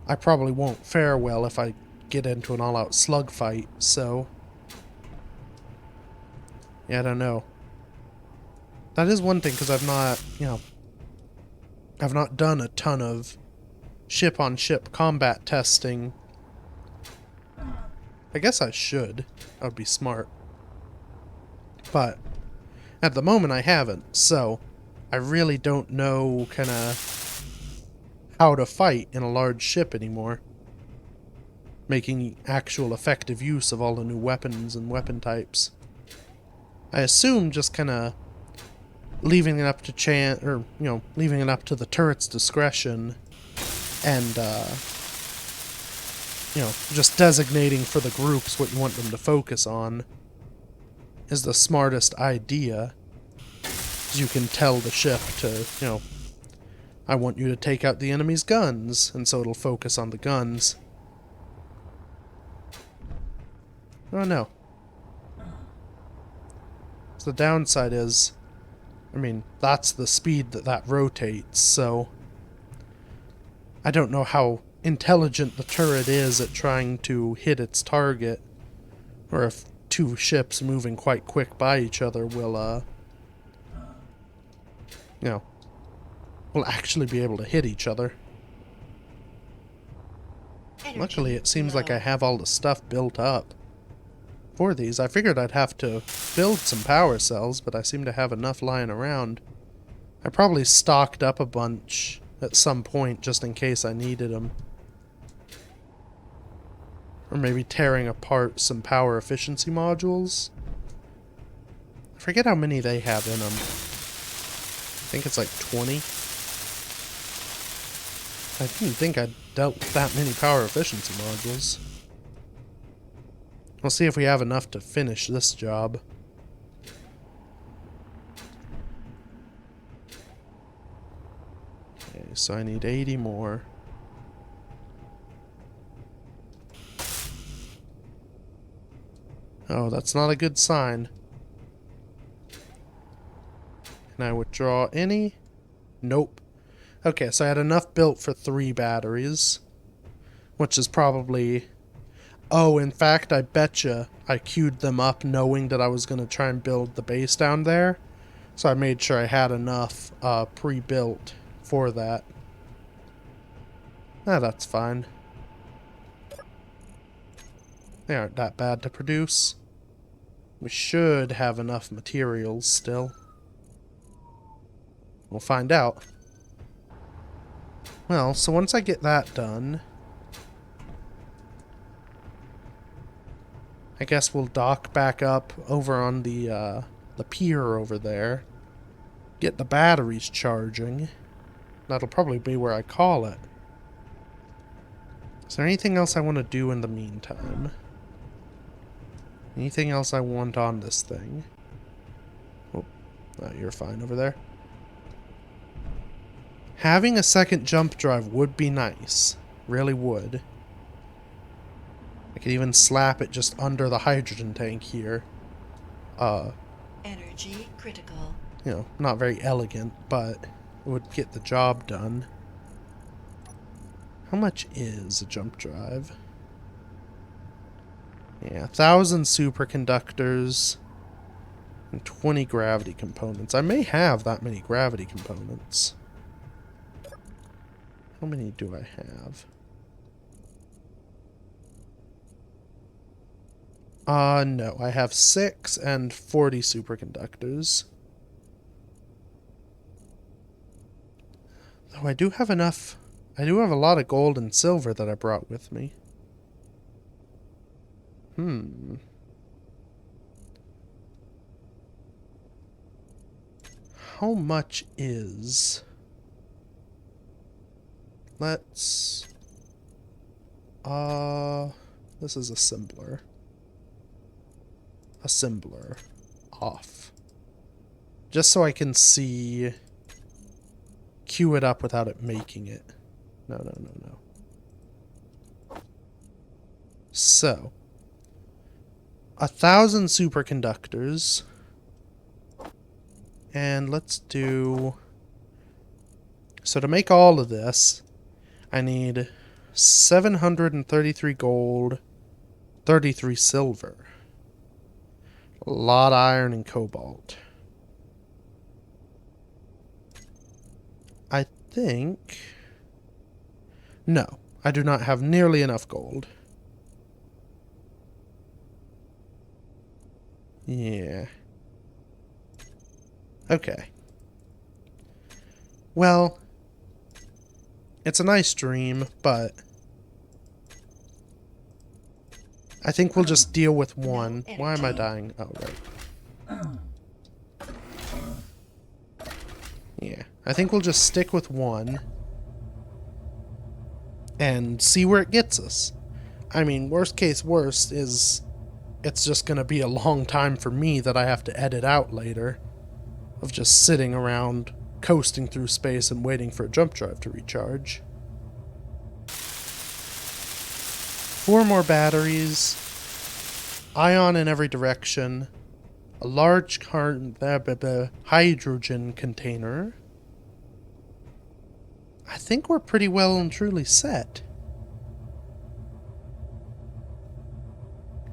I probably won't fare well if I get into an all-out slug fight, so yeah, I don't know. That is one thing, because I've not, I've not done a ton of ship-on-ship combat testing. I guess I should. That would be smart. But at the moment I haven't, so I really don't know kind of how to fight in a large ship anymore. Making actual effective use of all the new weapons and weapon types. I assume just kind of leaving it up to leaving it up to the turret's discretion, and just designating for the groups what you want them to focus on is the smartest idea. You can tell the ship to, I want you to take out the enemy's guns, and so it'll focus on the guns. Oh no. So the downside is, that's the speed that rotates, so I don't know how intelligent the turret is at trying to hit its target, or if two ships moving quite quick by each other will, will actually be able to hit each other. Energy Luckily, it seems like low. I have all the stuff built up for these. I figured I'd have to build some power cells, but I seem to have enough lying around. I probably stocked up a bunch at some point just in case I needed them. Or maybe tearing apart some power efficiency modules. I forget how many they have in them. I think it's like 20. I didn't think I dealt with that many power efficiency modules. We'll see if we have enough to finish this job. Okay, so I need 80 more. Oh, that's not a good sign. Can I withdraw any? Nope. Okay, so I had enough built for 3 batteries. Which is probably... Oh, in fact, I betcha I queued them up knowing that I was going to try and build the base down there. So I made sure I had enough pre-built for that. That's fine. They aren't that bad to produce. We should have enough materials still. We'll find out. Well, so once I get that done, I guess we'll dock back up over on the pier over there. Get the batteries charging. That'll probably be where I call it. Is there anything else I want to do in the meantime? Anything else I want on this thing? Oh, you're fine over there. Having a second jump drive would be nice. Really would. I could even slap it just under the hydrogen tank here. Energy critical. Not very elegant, but it would get the job done. How much is a jump drive? Yeah, 1,000 superconductors and 20 gravity components. I may have that many gravity components. How many do I have? No, I have 6 and 40 superconductors. Though I do have enough. I do have a lot of gold and silver that I brought with me. How much is... Let's... This is assembler. Assembler. Off. Just so I can see... Queue it up without it making it. No. So... 1,000 superconductors. And let's do... So to make all of this, I need 733 gold, 33 silver. A lot of iron and cobalt. I think... No, I do not have nearly enough gold. Yeah. Okay. Well, it's a nice dream, but I think we'll just deal with one. Why am I dying? Oh, right. Yeah. I think we'll just stick with one and see where it gets us. I mean, worst case worst is it's just going to be a long time for me that I have to edit out later. of just sitting around coasting through space and waiting for a jump drive to recharge. 4 more batteries, ion in every direction, a large hydrogen container. I think we're pretty well and truly set.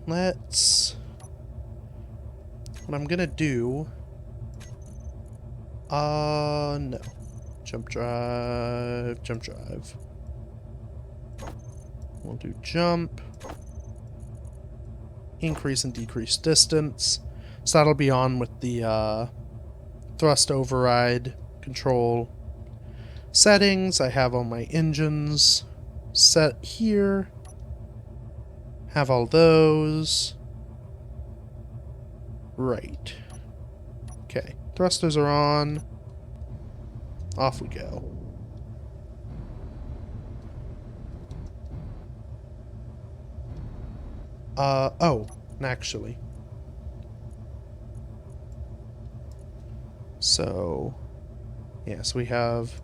What I'm gonna do... no. Jump drive, jump drive. We'll do jump. Increase and decrease distance. So that'll be on with the thrust override control settings. I have all my engines set here. Have all those. Right. Okay. Thrusters are on. Off we go. Oh, actually. So, yes, we have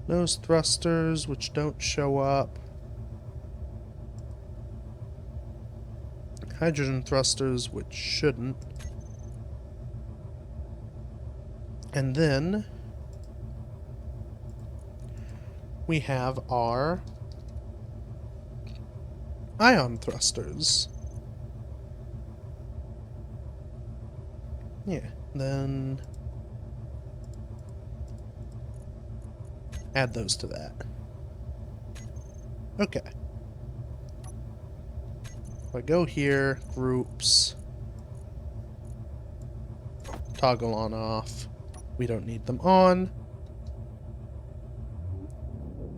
those thrusters, which don't show up. Hydrogen thrusters, which shouldn't. And then we have our ion thrusters. Yeah, then add those to that. Okay. If I go here, groups, toggle on off. We don't need them on.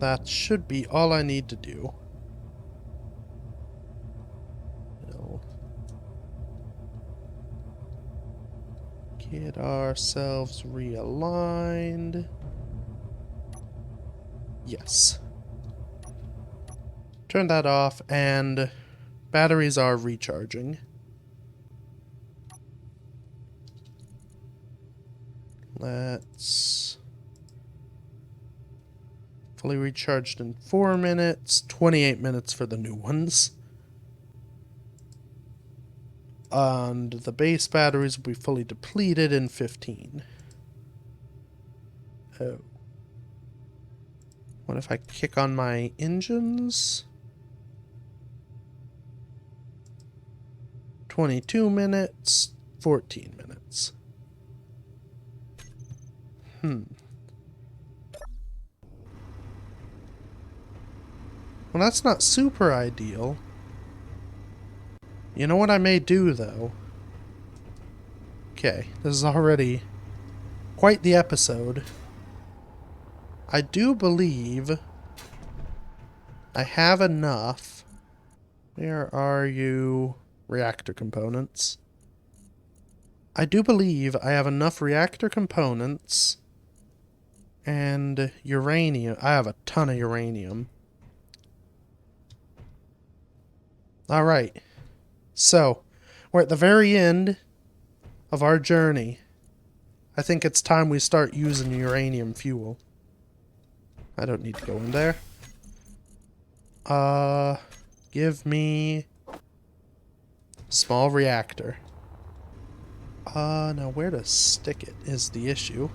That should be all I need to do. Get ourselves realigned. Yes. Turn that off, and batteries are recharging. Let's... Fully recharged in 4 minutes, 28 minutes for the new ones. And the base batteries will be fully depleted in 15. Oh. What if I kick on my engines? 22 minutes, 14 minutes. Well, that's not super ideal. You know what I may do, though? Okay, this is already quite the episode. I do believe I have enough. Where are you? Reactor components. I do believe I have enough reactor components and uranium. I have a ton of uranium. Alright. So, we're at the very end of our journey. I think it's time we start using uranium fuel. I don't need to go in there. Give me small reactor. Now where to stick it is the issue.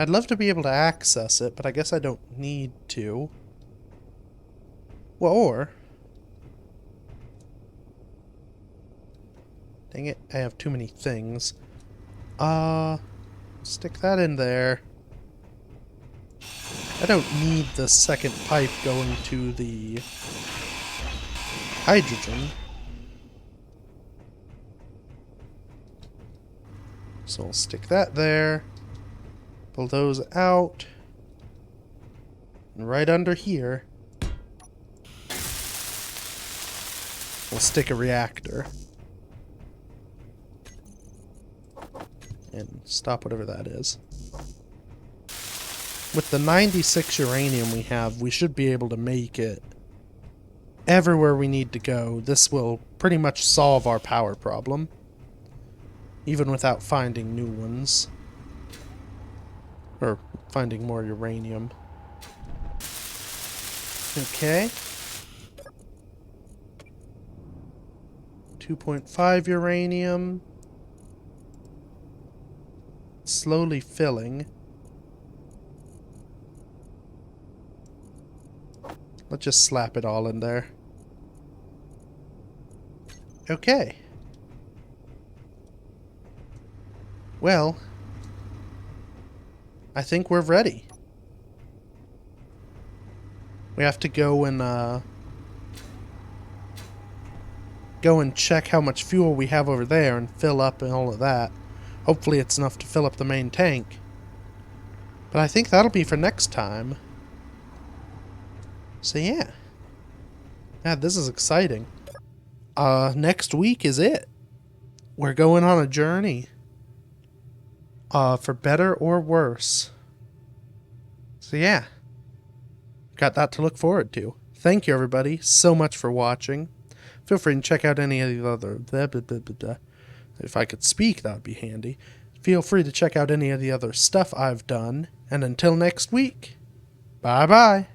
I'd love to be able to access it, but I guess I don't need to. Well, or... Dang it, I have too many things. Stick that in there. I don't need the second pipe going to the hydrogen. So I'll stick that there. Pull those out. And right under here, we'll stick a reactor. And stop whatever that is. with the 96 uranium we have, we should be able to make it everywhere we need to go. This will pretty much solve our power problem, even without finding new ones. Or finding more uranium. Okay. 2.5 uranium. Slowly filling. Let's just slap it all in there. Okay. Well, I think we're ready. We have to go and check how much fuel we have over there and fill up and all of that. Hopefully it's enough to fill up the main tank. But I think that'll be for next time. So yeah. Yeah, this is exciting. Next week is it. We're going on a journey. For better or worse. So yeah. Got that to look forward to. Thank you everybody so much for watching. Feel free to check out any of the other... If I could speak, that would be handy. Feel free to check out any of the other stuff I've done. And until next week, bye-bye.